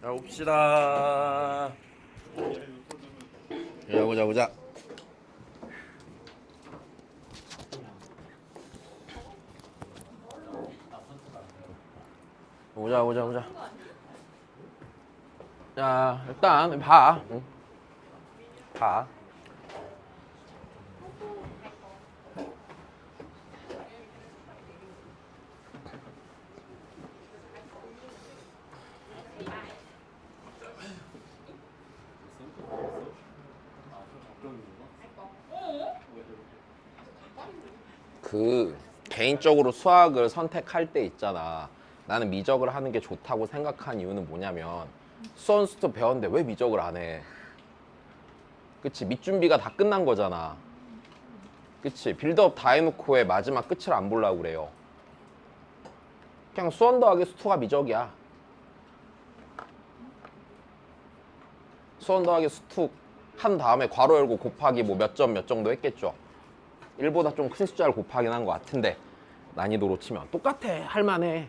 자, 봅시다. 보자. 보자. 자, 일단 봐. 응? 봐. 개인적으로 수학을 선택할 때 있잖아. 나는 미적을 하는 게 좋다고 생각한 이유는 뭐냐면 수원수도 배웠는데 왜 미적을 안 해? 그치? 밑준비가 다 끝난 거잖아. 그치? 빌드업 다 해놓고 왜 마지막 끝을 안 보려고 그래요? 그냥 수원 더하기 수투가 미적이야. 수원 더하기 수투 한 다음에 괄호 열고 곱하기 뭐 몇 점 몇 정도 했겠죠. 1보다 좀 큰 숫자를 곱하긴 한 것 같은데 난이도로 치면 똑같아. 할만해.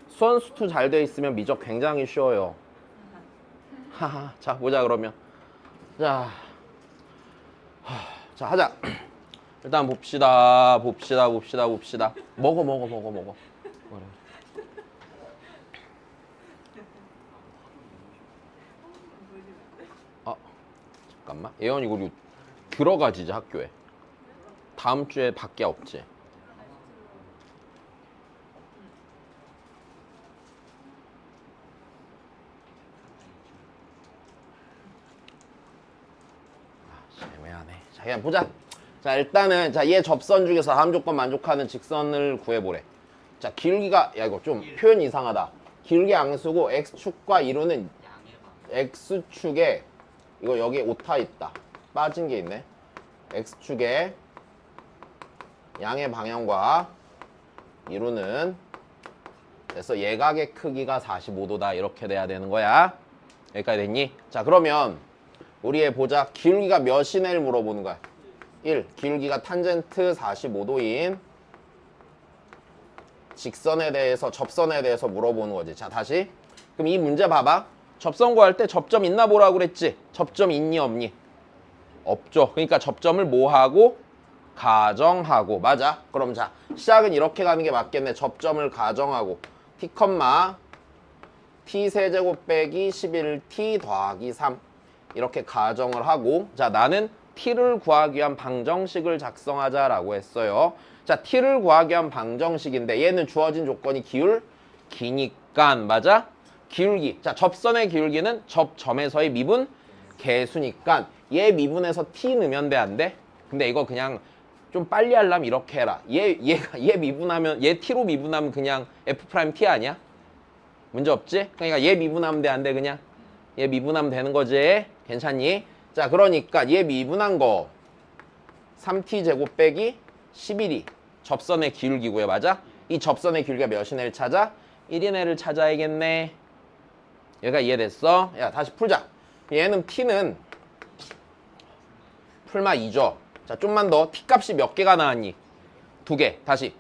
수원 수투 잘 돼 있으면 미적 굉장히 쉬워요. 하하. 자, 보자 그러면. 자, 자 하자. 일단 봅시다. 먹어. 그래. 잠깐만. 예언이 우리 들어가지 이제 학교에. 다음 주에 밖에 없지. 애매하네. 자, 그냥 보자. 자, 일단은 얘 접선 중에서 다음 조건 만족하는 직선을 구해보래. 자, 기울기가 이거 좀 표현 이상하다. 기울기 양수고 x축과 이루는 x축에 이거 여기 오타 있다. 빠진 게 있네. x축에 양의 방향과 이루는 그래서 예각의 크기가 45도다 이렇게 돼야 되는 거야. 여기까지 됐니? 자, 그러면 우리 보자. 기울기가 몇이냐를 물어보는 거야. 1. 기울기가 탄젠트 45도인 직선에 대해서 접선에 대해서 물어보는 거지. 자, 다시. 그럼 이 문제 봐봐. 접선 구할 때 접점 있나 보라고 그랬지. 접점 있니 없니? 없죠. 그러니까 접점을 뭐하고? 가정하고. 맞아. 그럼 자, 시작은 이렇게 가는 게 맞겠네. 접점을 가정하고 t, t 세제곱 빼기 11t 더하기 3 이렇게 가정을 하고, 자, 나는 t를 구하기 위한 방정식을 작성하자라고 했어요. 자, t를 구하기 위한 방정식인데 얘는 주어진 조건이 기울기니까. 맞아? 기울기. 자, 접선의 기울기는 접점에서의 미분 개수니까 얘 미분해서 t 넣으면 돼, 안 돼? 근데 이거 그냥 좀 빨리 하려면 이렇게 해라. 얘 미분하면, 얘 t로 미분하면 그냥 f't 아니야? 문제 없지? 그러니까 얘 미분하면 돼, 안 돼? 그냥 얘 미분하면 되는 거지. 괜찮니? 자, 그러니까 얘 미분한 거 3t 제곱 빼기 11이 접선의 기울기고요. 맞아? 이 접선의 기울기가 몇인 애를 찾아? 1인 애를 찾아야겠네. 얘가 이해됐어? 야, 다시 풀자. 얘는 t는 풀마 2죠. 자, 좀만 더. t 값이 몇 개가 나왔니? 2개. 다시.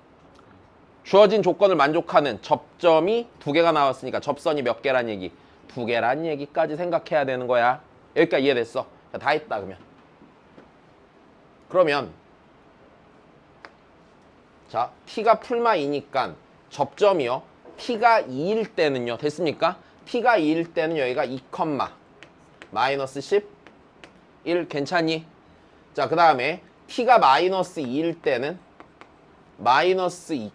주어진 조건을 만족하는 접점이 2개가 나왔으니까 접선이 몇 개란 얘기? 2개란 얘기까지 생각해야 되는 거야. 여기까지 이해됐어? 자, 다 했다 그러면 자, t가 풀마 2니까 접점이요. t가 2일 때는요. 됐습니까? t가 2일 때는 여기가 2, 마이너스 10, 1 괜찮니? 자, 그 다음에 t가 마이너스 2일 때는 마이너스 2,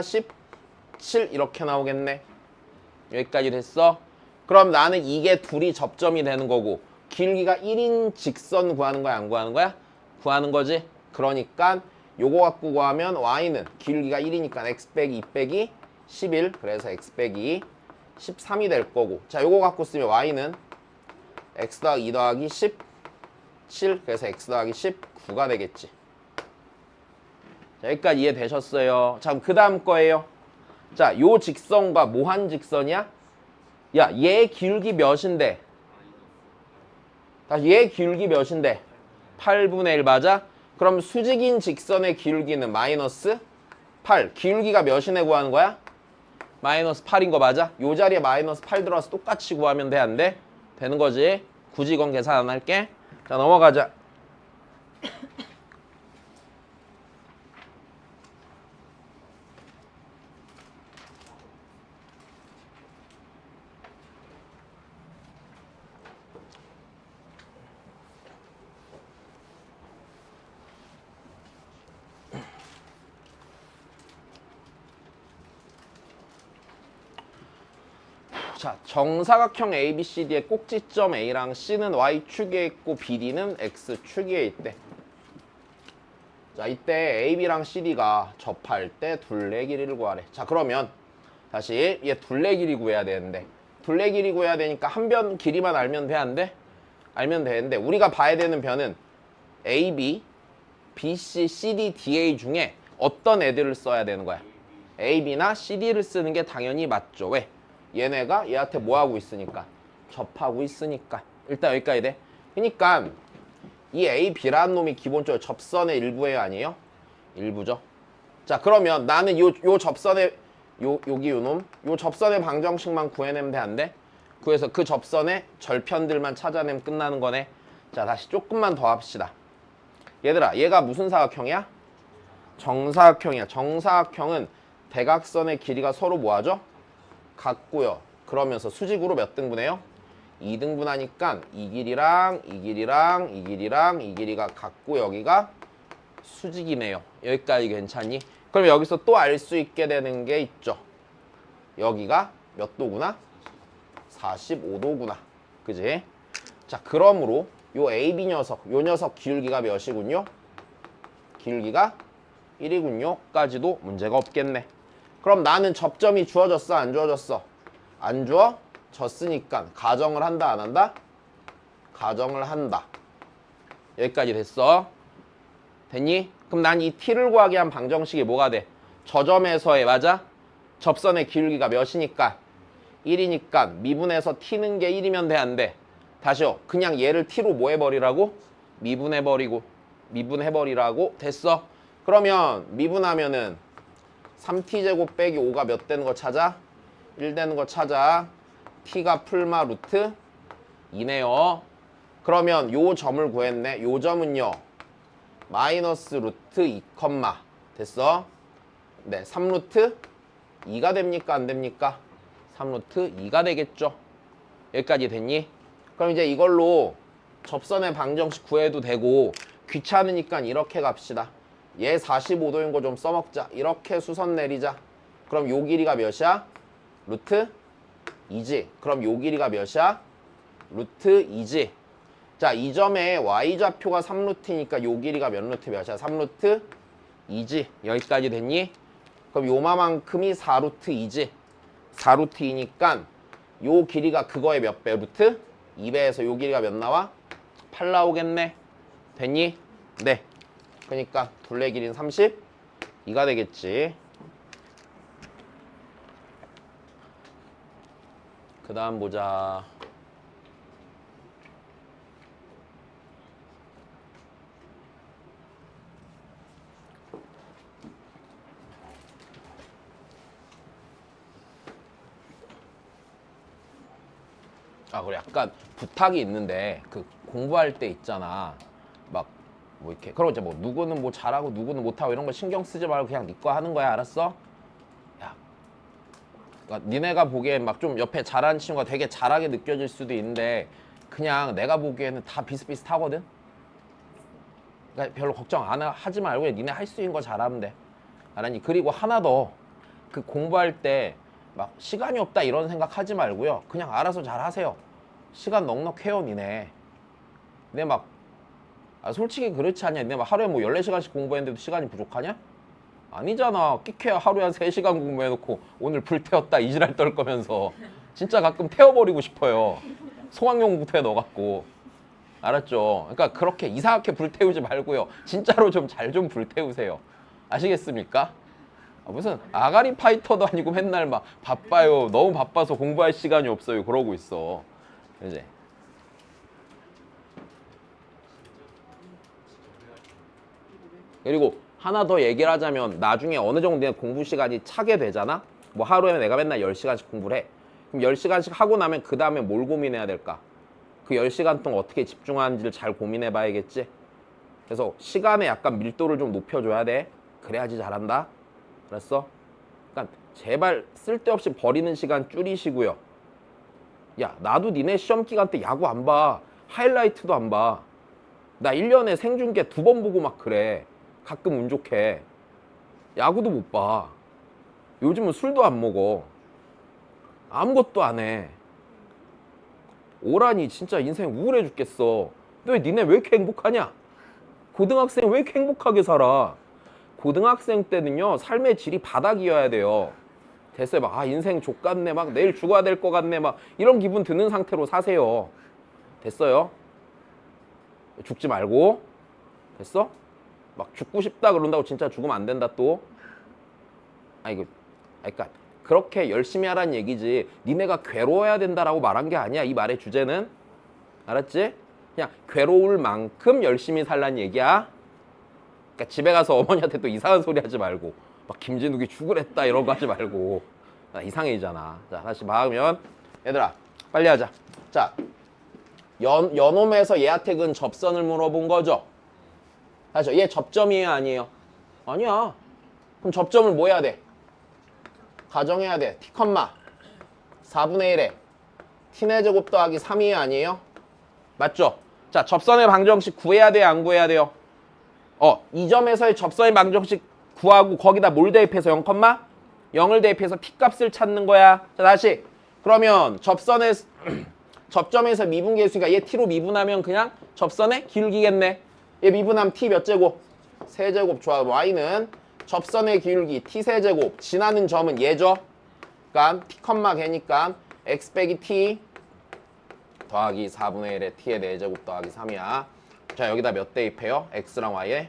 17 이렇게 나오겠네. 여기까지 됐어? 그럼 나는 이게 둘이 접점이 되는 거고 기울기가 1인 직선 구하는 거야, 안 구하는 거야? 구하는 거지. 그러니까 요거 갖고 구하면 y는 기울기가 1이니까 x 빼기 2 빼기 11 그래서 x 빼기 13이 될 거고, 자, 요거 갖고 쓰면 y는 x 더하기 2 더하기 17 그래서 x 더하기 19가 되겠지. 자, 여기까지 이해되셨어요? 자, 그럼 그 다음 거예요. 자, 요 직선과 뭐한 직선이야? 야, 얘 기울기 몇인데? 다시 얘 기울기 몇인데? 8분의 1 맞아? 그럼 수직인 직선의 기울기는 마이너스 8. 기울기가 몇이네 구하는 거야? 마이너스 8인 거 맞아? 요 자리에 마이너스 8 들어와서 똑같이 구하면 돼, 안 돼? 되는 거지? 굳이 이건 계산 안 할게. 자, 넘어가자. 자, 정사각형 ABCD의 꼭지점 A랑 C는 Y축에 있고 BD는 X축에 있대. 자, 이때 AB랑 CD가 접할 때 둘레 길이를 구하래. 자, 그러면 다시 얘 둘레 길이 구해야 되는데 둘레 길이 구해야 되니까 한 변 길이만 알면 돼, 안 돼? 알면 되는데 우리가 봐야 되는 변은 AB, BC, CD, DA 중에 어떤 애들을 써야 되는 거야? AB나 CD를 쓰는 게 당연히 맞죠. 왜? 얘네가 얘한테 뭐 하고 있으니까? 접하고 있으니까. 일단 여기까지 돼. 그러니까 이 A, B라는 놈이 기본적으로 접선의 일부예요, 아니에요? 일부죠. 자, 그러면 나는 요 접선의 여기 요 놈, 요 접선의 방정식만 구해내면 돼, 안 돼? 구해서 그 접선의 절편들만 찾아내면 끝나는 거네. 자, 다시 조금만 더 합시다. 얘들아, 얘가 무슨 사각형이야? 정사각형이야. 정사각형은 대각선의 길이가 서로 뭐하죠? 같고요. 그러면서 수직으로 몇 등분해요? 2등분하니까 이 길이랑 이 길이랑 이 길이랑 이 길이가 같고 여기가 수직이네요. 여기까지 괜찮니? 그럼 여기서 또 알 수 있게 되는 게 있죠. 여기가 몇 도구나? 45도구나. 그지? 자, 그러므로 요 AB 녀석, 요 녀석 기울기가 몇이군요? 기울기가 1이군요. 까지도 문제가 없겠네. 그럼 나는 접점이 주어졌어, 안 주어졌어? 안 주어졌으니까 가정을 한다, 안 한다? 가정을 한다. 여기까지 됐어. 됐니? 그럼 난 이 t를 구하기 위한 방정식이 뭐가 돼? 저점에서의, 맞아? 접선의 기울기가 몇이니까? 1이니까 미분해서 t는 게 1이면 돼, 안 돼? 다시요. 그냥 얘를 t로 뭐 해버리라고? 미분해버리라고? 됐어. 그러면 미분하면은 3t제곱 빼기 5가 몇 되는 거 찾아? 1 되는 거 찾아. t가 풀마 루트 2네요. 그러면 요 점을 구했네. 요 점은요. 마이너스 루트 2, 됐어? 네, 3루트 2가 됩니까? 안 됩니까? 3루트 2가 되겠죠. 여기까지 됐니? 그럼 이제 이걸로 접선의 방정식 구해도 되고 귀찮으니까 이렇게 갑시다. 얘 45도인 거 좀 써먹자. 이렇게 수선 내리자. 그럼 요 길이가 몇이야? 루트 2지. 그럼 요 길이가 몇이야? 루트 2지. 자, 이 점에 y좌표가 3루트니까 요 길이가 몇 루트 몇이야? 3루트 2지. 여기까지 됐니? 그럼 요마만큼이 4루트 2지. 4루트 2니까 요 길이가 그거의 몇 배? 루트 2배에서 요 길이가 몇 나와? 8 나오겠네. 됐니? 네. 그러니까 둘레 길이는 32가 되겠지. 그 다음 보자. 아, 그래. 약간 부탁이 있는데 그 공부할 때 있잖아. 막 뭐 이렇게 그럼 이제 뭐 누구는 뭐 잘하고 누구는 못하고 이런 거 신경 쓰지 말고 그냥 네 거 하는 거야. 알았어? 야, 그러니까 니네가 보기엔 막 좀 옆에 잘하는 친구가 되게 잘하게 느껴질 수도 있는데 그냥 내가 보기에는 다 비슷비슷하거든. 그러니까 별로 걱정 하지 말고 니네 할 수 있는 거 잘하면 돼. 알았니? 그리고 하나 더. 그 공부할 때 막 시간이 없다 이런 생각 하지 말고요. 그냥 알아서 잘 하세요. 시간 넉넉해요, 니네. 근데 막 솔직히 그렇지 않냐? 니네 막 하루에 뭐 14시간씩 공부했는데도 시간이 부족하냐? 아니잖아. 끼케야 하루에 한 3시간 공부해놓고 오늘 불 태웠다 이지랄 떨 거면서 진짜 가끔 태워버리고 싶어요. 소강용부터에 넣어갖고. 알았죠? 그러니까 그렇게 이상하게 불태우지 말고요. 진짜로 좀 잘 좀 불태우세요. 아시겠습니까? 무슨 아가리 파이터도 아니고 맨날 막 바빠요. 너무 바빠서 공부할 시간이 없어요. 그러고 있어. 이제 그리고 하나 더 얘기를 하자면 나중에 어느 정도 공부 시간이 차게 되잖아? 뭐 하루에 내가 맨날 10시간씩 공부를 해. 그럼 10시간씩 하고 나면 그 다음에 뭘 고민해야 될까? 그 10시간 동안 어떻게 집중하는지를 잘 고민해 봐야겠지. 그래서 시간에 약간 밀도를 좀 높여줘야 돼. 그래야지 잘한다. 알았어? 그러니까 제발 쓸데없이 버리는 시간 줄이시고요. 야, 나도 니네 시험 기간 때 야구 안 봐. 하이라이트도 안 봐. 나 1년에 생중계 2번 보고 막 그래. 가끔 운 좋게. 야구도 못 봐. 요즘은 술도 안 먹어. 아무것도 안 해. 오라니 진짜 인생 우울해 죽겠어. 너 니네 왜 이렇게 행복하냐? 고등학생 왜 이렇게 행복하게 살아? 고등학생 때는요, 삶의 질이 바닥이어야 돼요. 됐어요. 막, 아, 인생 족같네. 막, 내일 죽어야 될 것 같네. 막, 이런 기분 드는 상태로 사세요. 됐어요? 죽지 말고. 됐어? 막, 죽고 싶다 그런다고 진짜 죽으면 안 된다, 또. 아, 이거, 그러니까, 그렇게 열심히 하란 얘기지. 니네가 괴로워야 된다라고 말한 게 아니야. 이 말의 주제는. 알았지? 그냥, 괴로울 만큼 열심히 살란 얘기야. 그러니까 집에 가서 어머니한테 또 이상한 소리 하지 말고 막 김진욱이 죽으랬다 이런 거 하지 말고 이상해지잖아. 자, 다시 막으면 얘들아 빨리 하자. 자, 연홈에서 얘한테 근 접선을 물어본 거죠. 다시 얘 접점이에요 아니에요? 아니야. 그럼 접점을 뭐 해야 돼? 가정해야 돼. t, 4분의 1에 t의 제곱 더하기 3이에요 아니에요? 맞죠? 자, 접선의 방정식 구해야 돼요 안 구해야 돼요? 이 점에서의 접선의 방정식 구하고 거기다 뭘 대입해서 0을 대입해서 t 값을 찾는 거야. 자, 다시. 그러면 접점에서 미분계수니까 얘 t로 미분하면 그냥 접선의 기울기겠네. 얘 미분하면 t 몇 제곱? 세제곱. 좋아. y는 접선의 기울기 t 세제곱. 지나는 점은 얘죠. 그러니까 t, 걔니까 x 빼기 t 더하기 4분의 1에 t의 4제곱 더하기 3이야. 자, 여기다 몇 대입해요? x랑 y에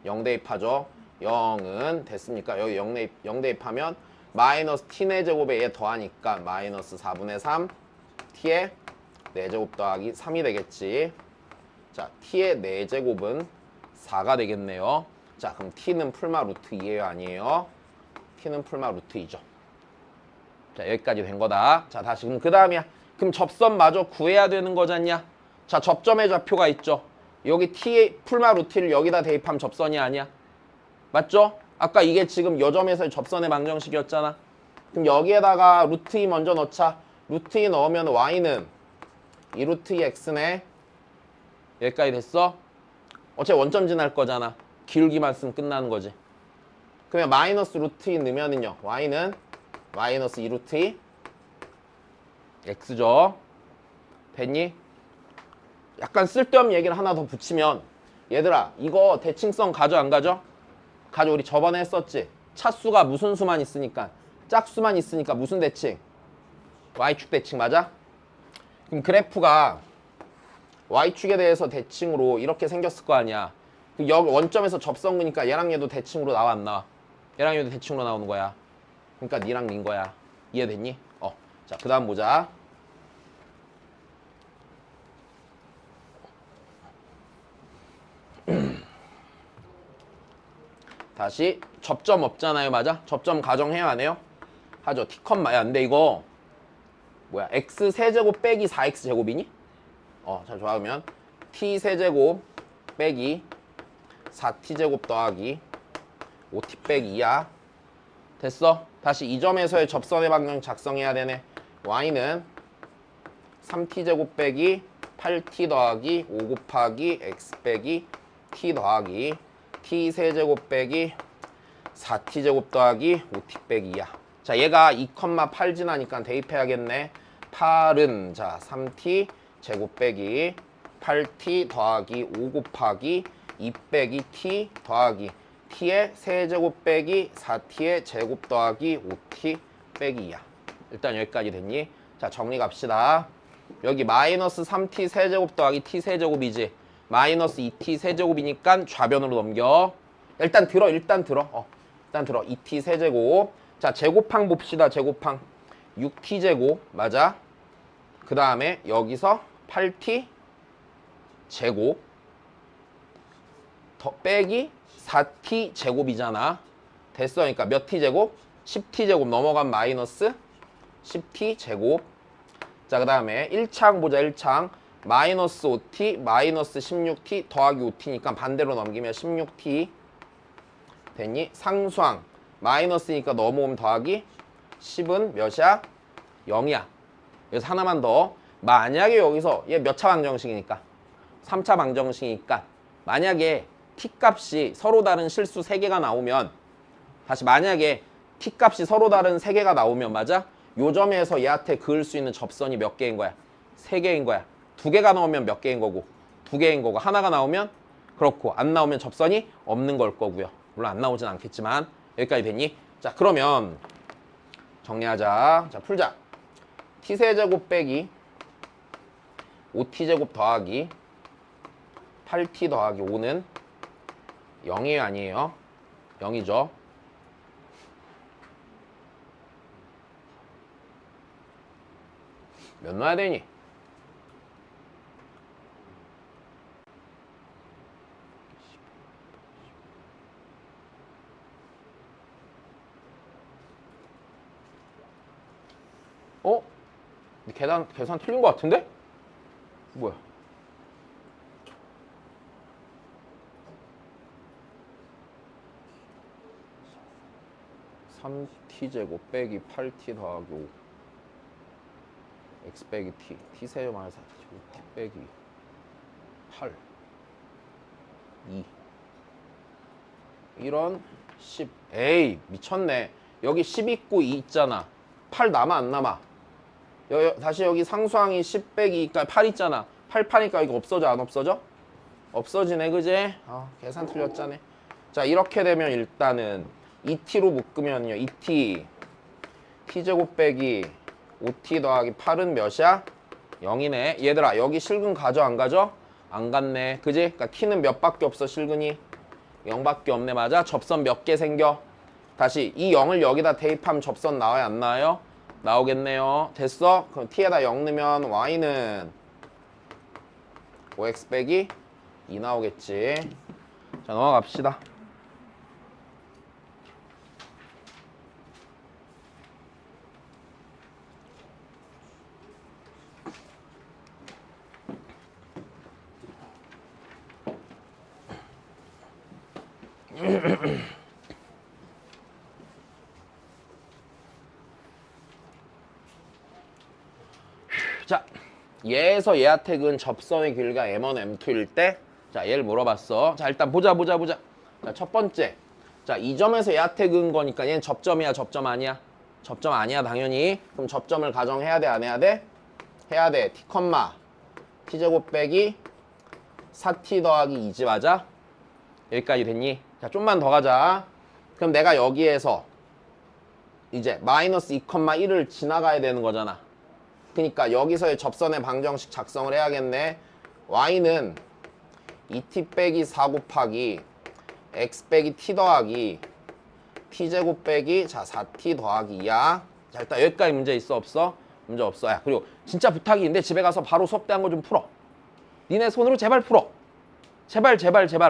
0 대입하죠. 0은 됐습니까? 여기 0 대입하면 마이너스 t 4제곱에 얘 더하니까 마이너스 4분의 3 t의 4제곱 더하기 3이 되겠지. 자, t의 4제곱은 4가 되겠네요. 자, 그럼 t는 풀마 루트 2예요 아니에요? t는 풀마 루트 2죠. 자, 여기까지 된 거다. 자, 다시 그럼 그 다음이야. 그럼 접선마저 구해야 되는 거잖냐? 자, 접점의 좌표가 있죠. 여기 t의 풀마 루트를 여기다 대입하면 접선이 아니야. 맞죠? 아까 이게 지금 요 점에서의 접선의 방정식이었잖아. 그럼 여기에다가 루트 2 먼저 넣자. 루트 2 넣으면 y는 2 루트 2 x네. 여기까지 됐어? 어차피 원점 지날 거잖아. 기울기만 쓰면 끝나는 거지. 그러면 마이너스 루트 2 넣으면은요. y는 마이너스 2 루트 2 x죠. 됐니? 약간 쓸데없는 얘기를 하나 더 붙이면 얘들아 이거 대칭성 가져 안 가져? 가져. 우리 저번에 했었지. 차수가 무슨 수만 있으니까 짝수만 있으니까 무슨 대칭? y축 대칭 맞아? 그럼 그래프가 y축에 대해서 대칭으로 이렇게 생겼을 거 아니야. 여기 원점에서 접선구니까 얘랑 얘도 대칭으로 나와 안 나와? 얘랑 얘도 대칭으로 나오는 거야. 그러니까 니랑 닌 거야. 이해됐니? 자, 그 다음 보자. 다시 접점 없잖아요. 맞아? 접점 가정해요 안 해요? 하죠. t, 야 근데 이거 뭐야? x 세제곱 빼기 4x 제곱이니? 자, 좋아. 그러면 t 세제곱 빼기 4t 제곱 더하기 5t 빼기 2야. 됐어? 다시 이 점에서의 접선의 방정 작성해야 되네. y는 3t 제곱 빼기 8t 더하기 5 곱하기 x 빼기 t 더하기 t 세제곱 빼기 4t 제곱 더하기 5t 빼기 2야. 자, 얘가 2,8 지나니까 대입해야겠네. 8은 자 3t 제곱 빼기 8t 더하기 5 곱하기 2 빼기 t 더하기 t의 세제곱 빼기 4t의 제곱 더하기 5t 빼기 2야. 일단 여기까지 됐니? 자, 정리 갑시다. 여기 마이너스 3t 세제곱 더하기 t 세제곱이지. 마이너스 2t 세제곱이니까 좌변으로 넘겨. 일단 들어. 일단 들어. 2t 세제곱. 자, 제곱항 봅시다. 제곱항 6t 제곱 맞아? 그 다음에 여기서 8t 제곱 더 빼기 4t 제곱이잖아. 됐어. 그러니까 몇 t 제곱? 10t제곱 넘어간 마이너스 10t제곱. 자, 그 다음에 1창 보자. 1창 마이너스 5t 마이너스 16t 더하기 5t니까 반대로 넘기면 16t 됐니? 상수항 마이너스니까 넘어오면 더하기 10은 몇이야? 0이야. 그래서 하나만 더. 만약에 여기서 얘 몇 차 방정식이니까 3차 방정식이니까 만약에 t값이 서로 다른 실수 3개가 나오면 다시 만약에 t값이 서로 다른 3개가 나오면 맞아? 요 점에서 얘한테 그을 수 있는 접선이 몇 개인 거야? 3개인 거야. 2개가 나오면 몇 개인 거고 2개인 거고 하나가 나오면 그렇고 안 나오면 접선이 없는 걸 거고요. 물론 안 나오진 않겠지만 여기까지 됐니? 자, 그러면 정리하자. 자, 풀자. t세제곱 빼기 5t제곱 더하기 8t 더하기 5는 0이에요 아니에요? 0이죠. 몇 넣어야 되니? 어? 계산 틀린 것 같은데? 뭐야? (3t제곱) 빼기 8t 더하기 5 x 빼기 t t세제곱 마이너스 4t 빼기 8 2 1원 10 에이 미쳤네. 여기 10 있고 2 있잖아. 8 남아 안 남아? 다시 여기 상수항이 10 빼기 2니까 8 있잖아. 8 파니까 이거 없어져 안 없어져? 없어지네 그지? 계산 틀렸잖아. 자, 이렇게 되면 일단은 2t로 묶으면요 2t t제곱 빼기 5t 더하기 8은 몇이야? 0이네. 얘들아 여기 실근 가져 안 가져? 안 갔네 그지? 그러니까 t는 몇 밖에 없어 실근이? 0밖에 없네. 맞아? 접선 몇 개 생겨? 다시 이 0을 여기다 대입하면 접선 나와요 안 나와요? 나오겠네요. 됐어? 그럼 t에다 0 넣으면 y는 5x 빼기 2 나오겠지. 자, 넘어갑시다. 자, 얘에서 얘한테 근 접선의 길이가 m1, m2일 때, 자, 얘를 물어봤어. 자, 일단 보자. 자, 첫 번째. 자, 이 점에서 얘한테 근 거니까 얘는 접점이야, 접점 아니야? 접점 아니야, 당연히. 그럼 접점을 가정해야 돼, 안 해야 돼? 해야 돼. t, t제곱 빼기 4t 더하기 2지, 맞아? 여기까지 됐니? 자, 좀만 더 가자. 그럼 내가 여기에서 이제 마이너스 2,1을 지나가야 되는 거잖아. 그러니까 여기서의 접선의 방정식 작성을 해야겠네. y는 2t 빼기 4 곱하기 x 빼기 t 더하기 t제곱 빼기 자 4t 더하기 2야. 자, 일단 여기까지 문제 있어 없어? 문제 없어. 야, 그리고 진짜 부탁인데 집에 가서 바로 수업 때 한 거 좀 풀어. 니네 손으로 제발 풀어. 제발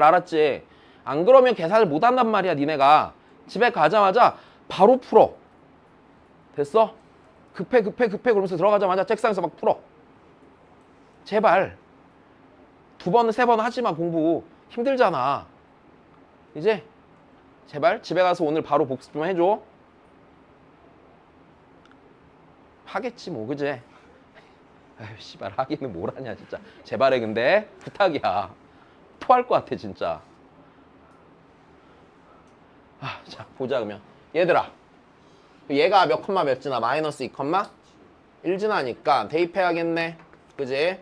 알았지? 안 그러면 계산을 못 한단 말이야. 니네가 집에 가자마자 바로 풀어. 됐어? 급해 그러면서 들어가자마자 책상에서 막 풀어. 제발 2번 3번 하지마. 공부 힘들잖아. 이제 제발 집에 가서 오늘 바로 복습 좀 해줘. 하겠지 뭐 그지? 아유 씨발 하기는 뭘 하냐 진짜. 제발해. 근데 부탁이야. 토할 것 같아 진짜. 자 보자. 그러면 얘들아 얘가 몇 컴마 몇 지나? 마이너스 2 컴마 1 지나니까 대입해야겠네. 그지?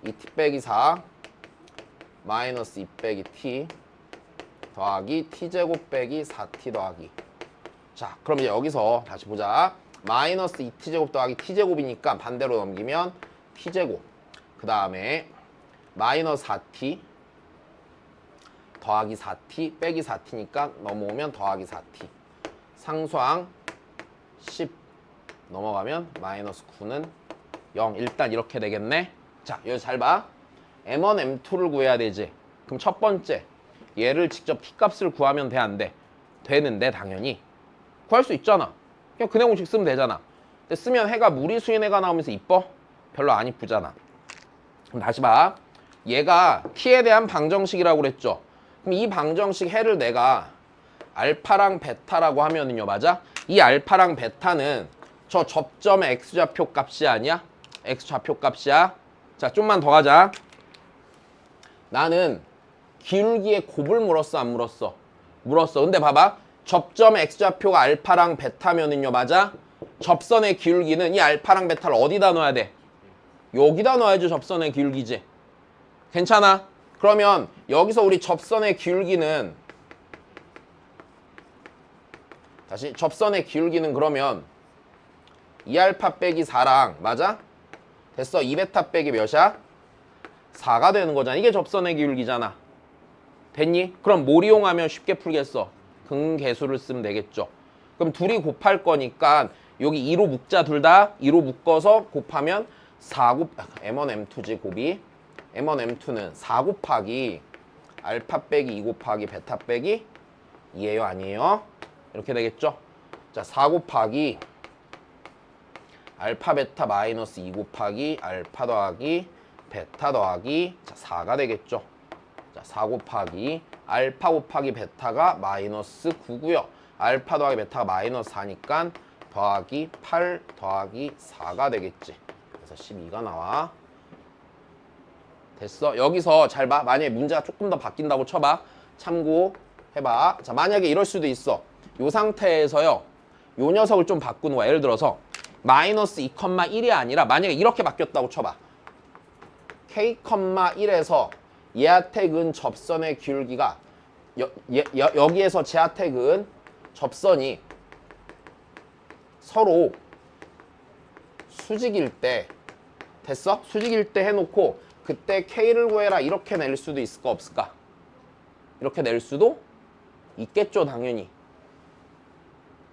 2t 빼기 4 마이너스 2 빼기 t 더하기 t제곱 빼기 4t 더하기. 자 그럼 이제 여기서 다시 보자. 마이너스 2t제곱 더하기 t제곱이니까 반대로 넘기면 t제곱. 그 다음에 마이너스 4t 더하기 4t 빼기 4t니까 넘어오면 더하기 4t. 상수항 10 넘어가면 마이너스 9는 0. 일단 이렇게 되겠네. 자 여기 잘 봐. m1, m2를 구해야 되지. 그럼 첫 번째 얘를 직접 t값을 구하면 돼 안 돼? 되는데 당연히 구할 수 있잖아. 그냥 근해 공식 쓰면 되잖아. 근데 쓰면 해가 무리수인 해가 나오면서 이뻐? 별로 안 이쁘잖아. 그럼 다시 봐. 얘가 t에 대한 방정식이라고 그랬죠. 그럼 이 방정식 해를 내가 알파랑 베타라고 하면은요, 맞아? 이 알파랑 베타는 저 접점의 x좌표 값이 아니야? x좌표 값이야. 자, 좀만 더 가자. 나는 기울기에 곱을 물었어, 안 물었어? 물었어. 근데 봐봐. 접점의 x좌표가 알파랑 베타면은요, 맞아? 접선의 기울기는 이 알파랑 베타를 어디다 넣어야 돼? 여기다 넣어야지 접선의 기울기지. 괜찮아? 그러면 여기서 우리 접선의 기울기는 다시 접선의 기울기는 그러면 2알파 빼기 4랑 맞아? 됐어. 2베타 빼기 몇이야? 4가 되는 거잖아. 이게 접선의 기울기잖아. 됐니? 그럼 뭘 이용하면 쉽게 풀겠어? 근계수를 쓰면 되겠죠. 그럼 둘이 곱할 거니까 여기 2로 묶자. 둘 다 2로 묶어서 곱하면 4 M1 M2지 곱이. M1 M2는 4 곱하기 알파 빼기 2 곱하기 베타 빼기 2예요 아니에요? 이렇게 되겠죠. 자, 4 곱하기 알파 베타 마이너스 2 곱하기 알파 더하기 베타 더하기 자 4가 되겠죠. 자, 4 곱하기 알파 곱하기 베타가 마이너스 9고요. 알파 더하기 베타가 마이너스 4니까 더하기 8 더하기 4가 되겠지. 그래서 12가 나와. 됐어. 여기서 잘 봐. 만약에 문제가 조금 더 바뀐다고 쳐봐. 참고해봐. 자, 만약에 이럴 수도 있어. 이 상태에서요. 요 녀석을 좀 바꾸는 거야. 예를 들어서 마이너스 2,1이 아니라 만약에 이렇게 바뀌었다고 쳐봐. K,1에서 얘한테 근 접선의 기울기가 여기에서 쟤한테 근 접선이 서로 수직일 때 됐어? 수직일 때 해놓고 그때 K를 구해라 이렇게 낼 수도 있을까 없을까? 이렇게 낼 수도 있겠죠 당연히.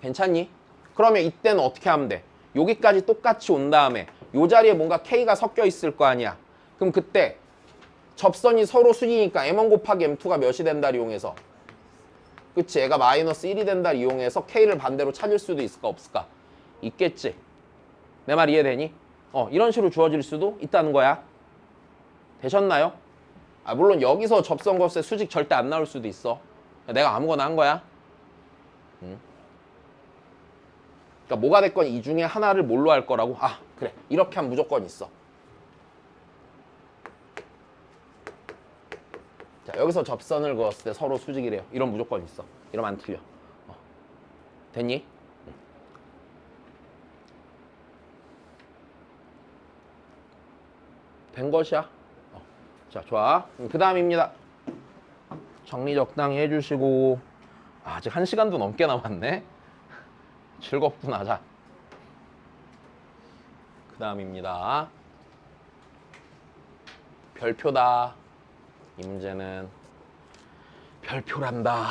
괜찮니? 그러면 이때는 어떻게 하면 돼? 여기까지 똑같이 온 다음에 요 자리에 뭔가 K가 섞여 있을 거 아니야. 그럼 그때 접선이 서로 수직이니까 M1 곱하기 M2가 몇이 된다를 이용해서 그치? 얘가 마이너스 1이 된다를 이용해서 K를 반대로 찾을 수도 있을까 없을까? 있겠지. 내 말 이해되니? 이런 식으로 주어질 수도 있다는 거야. 되셨나요? 아, 물론 여기서 접선 곱세 수직 절대 안 나올 수도 있어. 내가 아무거나 한 거야. 그러니까 뭐가 됐건 이 중에 하나를 뭘로 할 거라고? 아, 그래. 이렇게 하면 무조건 있어. 자, 여기서 접선을 그었을 때 서로 수직이래요. 이런 무조건 있어. 이러면 안 틀려. 됐니? 된 것이야. 자, 좋아. 그 다음입니다. 정리 적당히 해주시고 아직 1시간도 넘게 남았네. 즐겁구나. 자, 그 다음입니다. 별표다. 이 문제는 별표란다.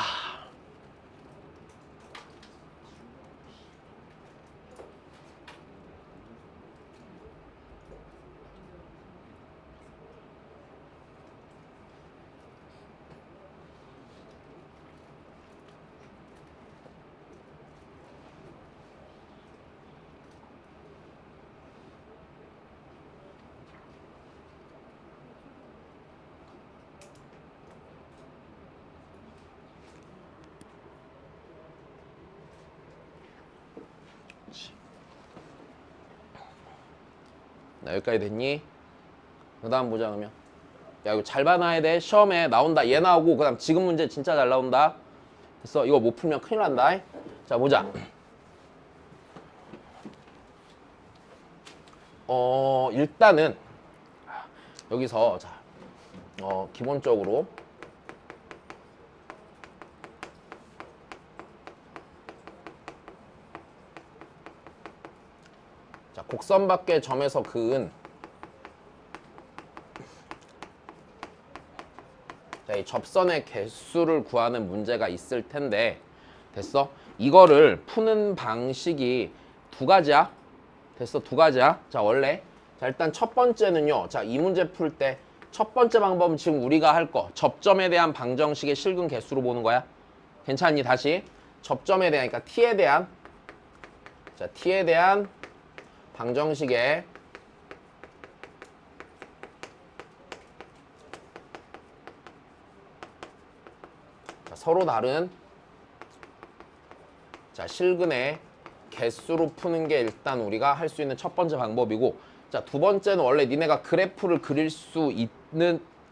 나 여기까지 됐니? 그 다음 보자 그러면. 야, 이거 잘 봐놔야 돼. 시험에 나온다. 얘 나오고 그 다음 지금 문제 진짜 잘 나온다. 됐어. 이거 못 풀면 큰일 난다. 자, 보자. 일단은 여기서 자, 기본적으로 자, 곡선 밖의 점에서 그은 자, 이 접선의 개수를 구하는 문제가 있을 텐데 됐어? 이거를 푸는 방식이 두 가지야. 됐어? 두 가지야. 자, 원래 자, 일단 첫 번째는요. 자, 이 문제 풀 때 첫 번째 방법은 지금 우리가 할 거 접점에 대한 방정식의 실근 개수로 보는 거야. 괜찮니? 다시 접점에 대한, 그러니까 t에 대한, 자, t에 대한 방정식에 자, 서로 다른 자, 실근의 개수로 푸는 게 일단 우리가 할 수 있는 첫 번째 방법이고, 자, 두 번째는 원래 니네가 그래프를 그릴 수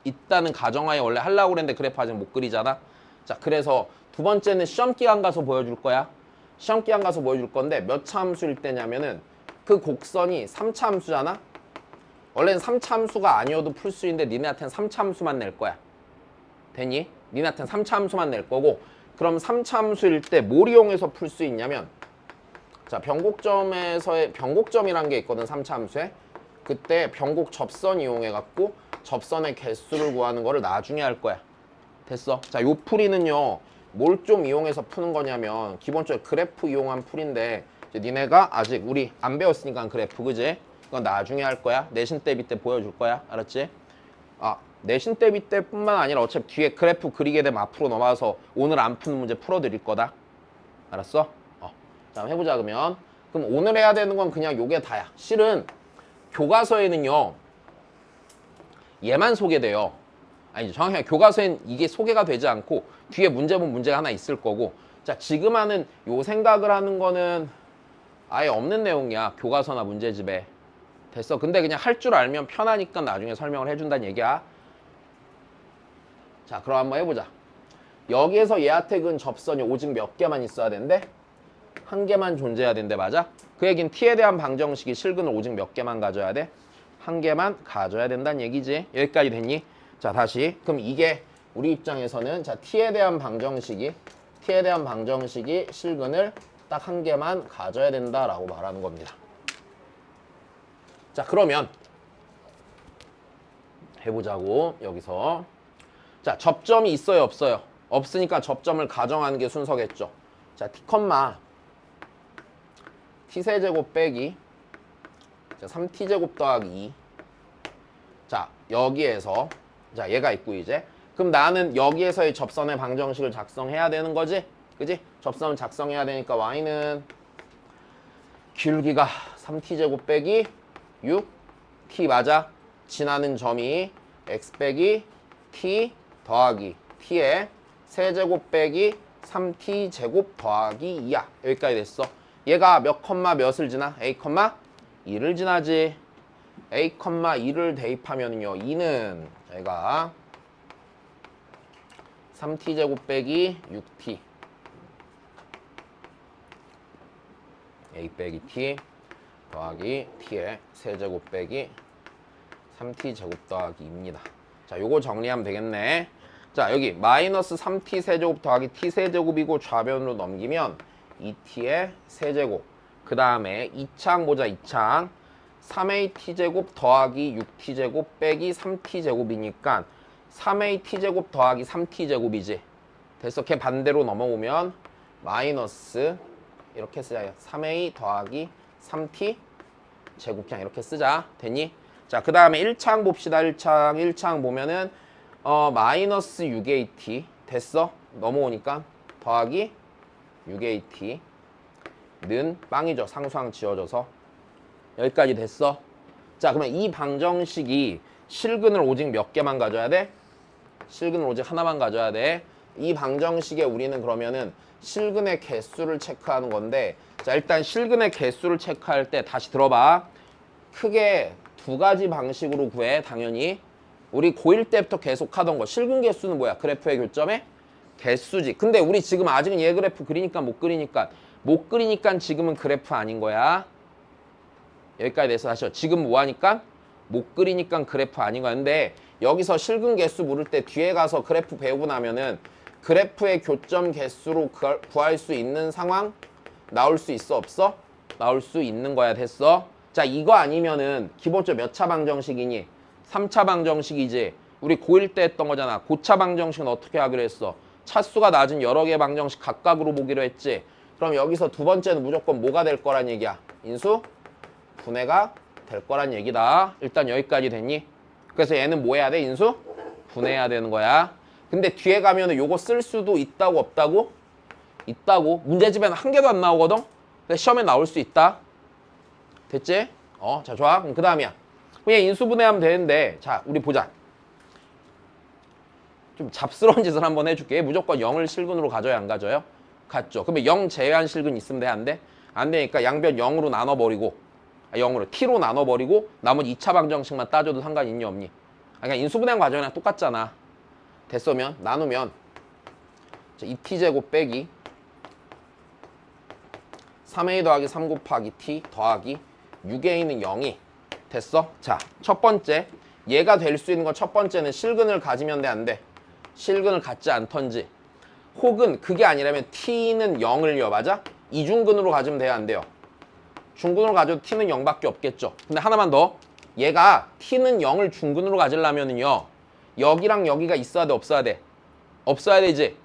있다는 가정하에 원래 하려고 그랬는데 그래프 아직 못 그리잖아. 자, 그래서 두 번째는 시험 기간 가서 보여줄 거야. 시험 기간 가서 보여줄 건데 몇 차 함수일 때냐면은 그 곡선이 3차 함수잖아. 원래는 3차 함수가 아니어도 풀 수 있는데 니네한테는 3차 함수만 낼 거야. 됐니? 니네한테는 3차 함수만 낼 거고, 그럼 3차 함수일 때 뭘 이용해서 풀 수 있냐면, 자, 변곡점에서의 변곡점이란 게 있거든. 3차 함수에. 그때 변곡 접선 이용해 갖고 접선의 개수를 구하는 거를 나중에 할 거야. 됐어? 자, 요 풀이는요, 뭘 좀 이용해서 푸는 거냐면 기본적으로 그래프 이용한 풀인데, 이제 니네가 아직 우리 안 배웠으니까 그래프, 그지? 그건 나중에 할 거야. 내신 대비 때 보여줄 거야. 알았지? 아, 내신 대비 때뿐만 아니라 어차피 뒤에 그래프 그리게 되면 앞으로 넘어가서 오늘 안 푸는 문제 풀어드릴 거다. 알았어? 자, 해보자. 그러면 오늘 해야 되는 건 그냥 요게 다야. 실은 교과서에는요, 얘만 소개돼요. 아니, 정확히 교과서엔 이게 소개가 되지 않고 뒤에 문제 본 문제가 하나 있을 거고, 자, 지금 하는 요 생각을 하는 거는 아예 없는 내용이야. 교과서나 문제집에. 됐어. 근데 그냥 할 줄 알면 편하니까 나중에 설명을 해준다는 얘기야. 자, 그럼 한번 해보자. 여기에서 얘한테 근 접선이 오직 몇 개만 있어야 된대? 한 개만 존재해야 된대. 맞아? 그 얘기는 t에 대한 방정식이 실근을 오직 몇 개만 가져야 돼? 한 개만 가져야 된다는 얘기지. 여기까지 됐니? 자, 다시. 그럼 이게 우리 입장에서는, 자, t에 대한 방정식이 실근을 딱 한 개만 가져야 된다라고 말하는 겁니다. 자, 그러면 해보자고. 여기서 자, 접점이 있어요, 없어요? 없으니까 접점을 가정하는 게 순서겠죠. 자, t, t세제곱 빼기, 자, 3t제곱 더하기 2. 자, 여기에서, 자, 얘가 있고 이제. 그럼 나는 여기에서의 접선의 방정식을 작성해야 되는 거지? 그지? 접선을 작성해야 되니까 y는 기울기가 3t제곱 빼기 6, t 맞아? 지나는 점이 x 빼기 t 더하기 t의 세제곱 빼기 3t제곱 더하기 2야. 여기까지 됐어. 얘가 몇 컴마 몇을 지나? a, 2를 지나지. a, 2를 대입하면요, 2는 얘가 3t제곱 빼기 6t a 빼기 t 더하기 t의 세제곱 빼기 3t제곱 더하기 2입니다. 자, 요거 정리하면 되겠네. 자, 여기 마이너스 3t 세제곱 더하기 t 세제곱이고 좌변으로 넘기면 2t의 세제곱. 그 다음에 2창 보자. 2창 3at제곱 더하기 6t제곱 빼기 3t제곱이니까 3at제곱 더하기 3t제곱이지. 됐어. 걔 반대로 넘어오면 마이너스 이렇게 쓰자. 3a 더하기 3t 제곱 그냥 이렇게 쓰자. 됐니? 자, 그 다음에 1창 봅시다. 1창 보면은 마이너스 6at 됐어? 넘어오니까 더하기 6at는 빵이죠. 상수항 지어져서 여기까지 됐어. 자, 그러면 이 방정식이 실근을 오직 몇 개만 가져야 돼? 실근을 오직 하나만 가져야 돼. 이 방정식에 우리는 그러면은 실근의 개수를 체크하는 건데, 자, 일단 실근의 개수를 체크할 때 다시 들어봐. 크게 두 가지 방식으로 구해. 당연히 우리 고1 때부터 계속 하던 거. 실근 개수는 뭐야? 그래프의 교점의 개수지. 근데 우리 지금 아직은 얘 그래프 그리니까 못 그리니까 지금은 그래프 아닌 거야. 여기까지 돼서 다시 지금 뭐 하니까? 못 그리니까 그래프 아닌 거야. 근데 여기서 실근 개수 물을 때 뒤에 가서 그래프 배우고 나면은 그래프의 교점 개수로 구할 수 있는 상황 나올 수 있어, 없어? 나올 수 있는 거야. 됐어? 자, 이거 아니면은 기본적으로 몇 차 방정식이니? 3차 방정식이지. 우리 고1 때 했던 거잖아. 고차 방정식은 어떻게 하기로 했어? 차수가 낮은 여러 개의 방정식 각각으로 보기로 했지. 그럼 여기서 두 번째는 무조건 뭐가 될 거란 얘기야? 인수? 분해가 될 거란 얘기다. 일단 여기까지 됐니? 그래서 얘는 뭐 해야 돼? 인수? 분해해야 되는 거야. 근데 뒤에 가면은 요거 쓸 수도 있다고 없다고? 있다고. 문제집에는 한 개도 안 나오거든. 근데 시험에 나올 수 있다. 됐지? 자, 좋아. 그럼 그 다음이야. 그냥 인수분해하면 되는데, 자, 우리 보자. 좀 잡스러운 짓을 한번 해줄게. 무조건 0을 실근으로 가져야 안 가져요? 갔죠. 그러면 0 제외한 실근 있으면 돼? 안 돼? 안 되니까 양변 0으로 나눠버리고, 0으로 t로 나눠버리고 나머지 2차 방정식만 따져도 상관 있니 없니? 그러니까 인수분해 과정이랑 똑같잖아. 됐으면 나누면 2t제곱 빼기 3a 더하기 3 곱하기 t 더하기 6a는 0이 됐어? 자, 첫 번째 얘가 될 수 있는 건 첫 번째는 실근을 가지면 돼, 안 돼? 실근을 갖지 않던지 혹은 그게 아니라면 t는 0을요, 맞아? 이중근으로 가지면 돼요, 안 돼요? 중근으로 가져도 t는 0밖에 없겠죠. 근데 하나만 더. 얘가 t는 0을 중근으로 가지려면은요. 여기랑 여기가 있어야 돼, 없어야 돼? 없어야 되지.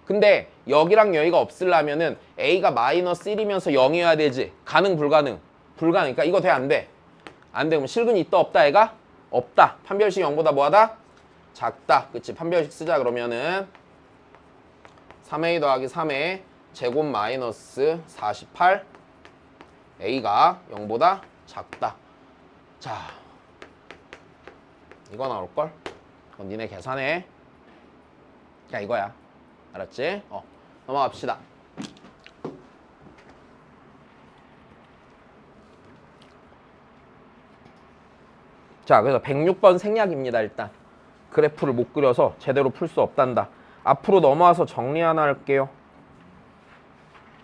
근데 여기랑 여기가 없으려면은 a가 마이너스 1이면서 0이어야 되지. 가능, 불가능? 불가능. 그러니까 이거 돼, 안 돼? 안 돼. 그럼 실근이 있다, 없다, 얘가? 없다. 판별식 0보다 뭐하다? 작다. 그치? 판별식 쓰자 그러면은 3a 더하기 3의 제곱 마이너스 48 a가 0보다 작다. 자, 이거 나올걸? 그건 니네 계산해. 그냥 이거야. 알았지? 넘어갑시다. 자, 그래서 106번 생략입니다, 일단. 그래프를 못 그려서 제대로 풀 수 없단다. 앞으로 넘어와서 정리 하나 할게요.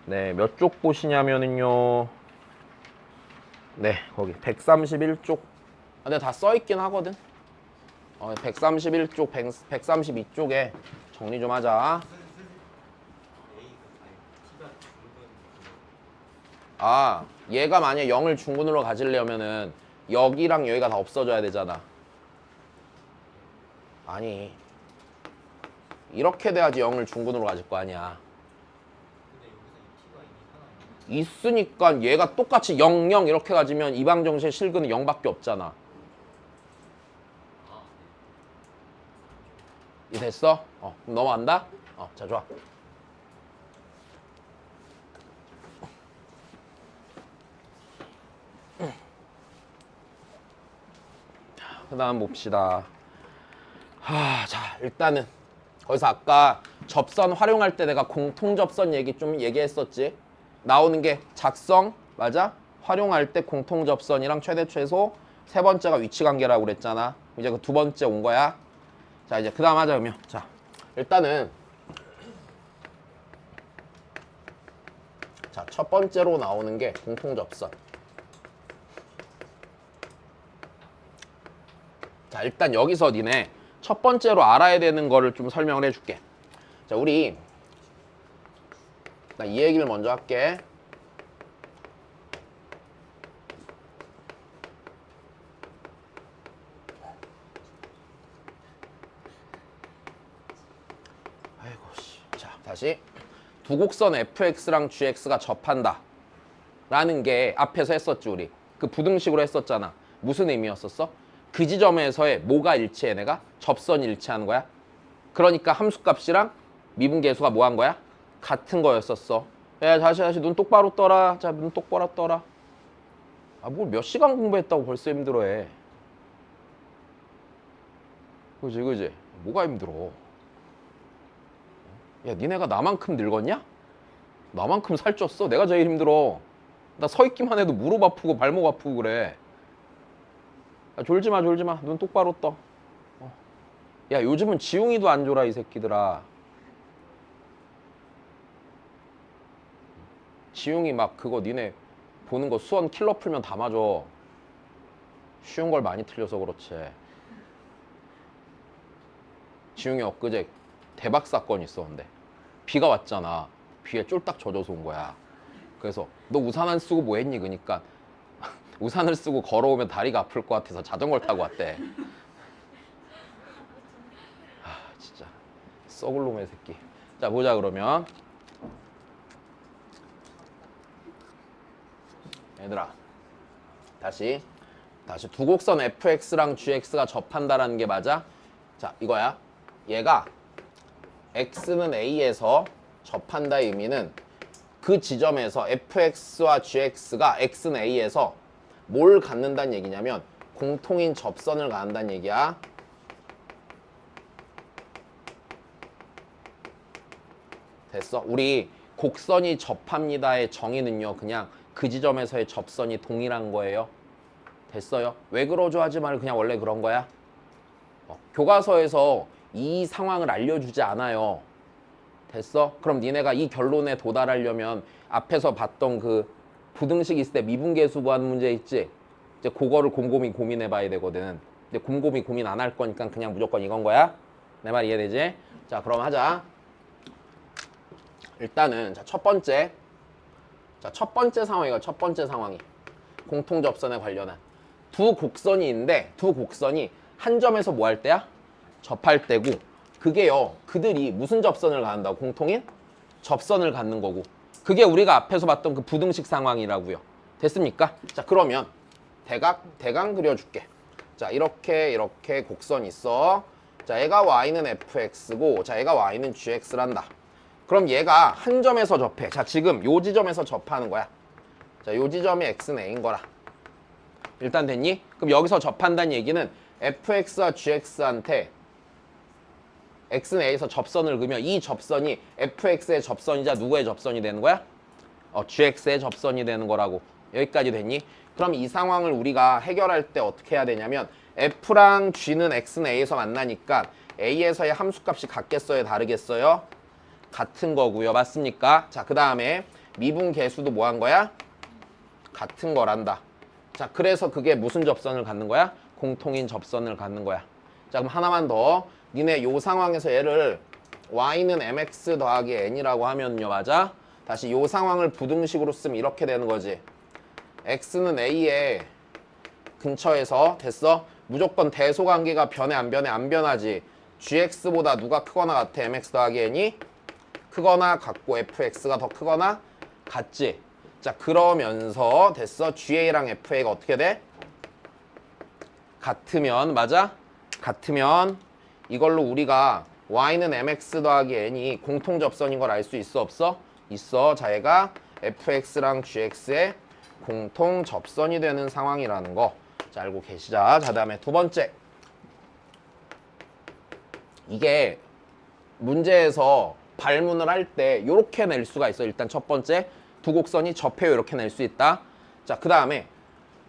네, 몇 쪽 보시냐면은요. 네, 거기 131쪽. 근데 다 써있긴 하거든. 131쪽, 132쪽에 정리 좀 하자. 아, 얘가 만약 0을 중근으로 가지려면은 여기랑 여기가 다 없어져야 되잖아. 아니, 이렇게 돼야지 0을 중근으로 가질 거 아니야. 있으니까 얘가 똑같이 0, 0 이렇게 가지면 이 방정식의 실근은 0밖에 없잖아. 이 됐어? 그럼 넘어간다? 자, 좋아. 그 다음 봅시다. 자, 일단은 거기서 아까 접선 활용할 때 내가 공통접선 얘기 좀 얘기했었지. 나오는 게 작성, 맞아? 활용할 때 공통접선이랑 최대 최소, 세 번째가 위치관계라고 그랬잖아. 이제 그 두 번째 온 거야. 자, 이제 그 다음 하자 그러면. 자, 일단은 자, 첫 번째로 나오는 게 공통접선. 자, 일단 여기서 니네 첫 번째로 알아야 되는 거를 좀 설명을 해줄게. 자, 우리 나 이 얘기를 먼저 할게. 아이고 씨. 자, 다시 두 곡선 fx랑 gx가 접한다 라는 게 앞에서 했었지. 우리 그 부등식으로 했었잖아. 무슨 의미였었어? 그 지점에서의 뭐가 일치해? 내가 접선이 일치하는 거야. 그러니까 함수값이랑 미분계수가 뭐 한 거야? 같은 거였었어. 야, 다시 눈 똑바로 떠라. 자, 눈 똑바로 떠라. 뭘 몇 시간 공부했다고 벌써 힘들어해. 그지? 뭐가 힘들어? 야, 니네가 나만큼 늙었냐? 나만큼 살쪘어? 내가 제일 힘들어. 나 서 있기만 해도 무릎 아프고 발목 아프고 그래. 야, 졸지 마. 눈 똑바로 떠. 야, 요즘은 지웅이도 안 졸아, 이 새끼들아. 지웅이 막 그거 니네 보는 거 수원 킬러 풀면 다 맞아. 쉬운 걸 많이 틀려서 그렇지. 지웅이 엊그제 대박 사건이 있었는데 비가 왔잖아. 비에 쫄딱 젖어서 온 거야. 그래서 너 우산 안 쓰고 뭐 했니? 그러니까 우산을 쓰고 걸어오면 다리가 아플 것 같아서 자전거를 타고 왔대. 진짜 썩을 놈의 새끼. 자, 보자 그러면. 얘들아, 다시 두 곡선 fx랑 gx가 접한다라는 게 맞아? 자, 이거야. 얘가 x는 a에서 접한다의 의미는 그 지점에서 fx와 gx가 x는 a에서 뭘 갖는다는 얘기냐면 공통인 접선을 갖는다는 얘기야. 됐어? 우리 곡선이 접합니다의 정의는요, 그냥 그 지점에서의 접선이 동일한 거예요. 됐어요? 왜 그러죠 하지 말고 그냥 원래 그런 거야. 교과서에서 이 상황을 알려주지 않아요. 됐어? 그럼 니네가 이 결론에 도달하려면 앞에서 봤던 그 부등식 있을 때 미분계수 구하는 문제 있지? 이제 그거를 곰곰이 고민해 봐야 되거든. 근데 곰곰이 고민 안 할 거니까 그냥 무조건 이건 거야. 내 말 이해되지? 자, 그럼 하자. 일단은 자, 첫 번째 상황이가 첫 번째 상황이 공통 접선에 관련한 두 곡선이 있는데 두 곡선이 한 점에서 뭐 할 때야? 접할 때고 그게요 그들이 무슨 접선을 갖는다고? 공통인 접선을 갖는 거고 그게 우리가 앞에서 봤던 그 부등식 상황이라고요. 됐습니까? 자 그러면 대강 그려줄게. 자 이렇게 곡선이 있어. 자 얘가 y는 fx고 자 얘가 y는 gx란다. 그럼 얘가 한 점에서 접해. 자 지금 요 지점에서 접하는 거야. 자 요 지점이 x는 a인 거라. 일단 됐니? 그럼 여기서 접한다는 얘기는 fx와 gx한테 x는 a에서 접선을 그으면 이 접선이 fx의 접선이자 누구의 접선이 되는 거야? gx의 접선이 되는 거라고. 여기까지 됐니? 그럼 이 상황을 우리가 해결할 때 어떻게 해야 되냐면 f랑 g는 x는 a에서 만나니까 a에서의 함수값이 같겠어요? 다르겠어요? 같은 거고요. 맞습니까? 자, 그 다음에 미분계수도 뭐 한 거야? 같은 거란다. 자, 그래서 그게 무슨 접선을 갖는 거야? 공통인 접선을 갖는 거야. 자, 그럼 하나만 더. 니네 요 상황에서 얘를 y는 mx 더하기 n이라고 하면요. 맞아? 다시 요 상황을 부등식으로 쓰면 이렇게 되는 거지. x는 a의 근처에서 됐어? 무조건 대소관계가 변해 안 변해? 안 변하지. gx보다 누가 크거나 같아? mx 더하기 n이 크거나 같고 fx가 더 크거나 같지. 자 그러면서 됐어. GA랑 FA가 어떻게 돼? 같으면 맞아? 같으면 이걸로 우리가 Y는 MX 더하기 N이 공통 접선인 걸 알 수 있어 없어? 있어. 자 얘가 FX랑 GX의 공통 접선이 되는 상황이라는 거. 자 알고 계시자. 자 다음에 두 번째. 이게 문제에서 발문을 할 때 이렇게 낼 수가 있어. 일단 첫 번째 두 곡선이 접해요. 이렇게 낼 수 있다. 자, 그 다음에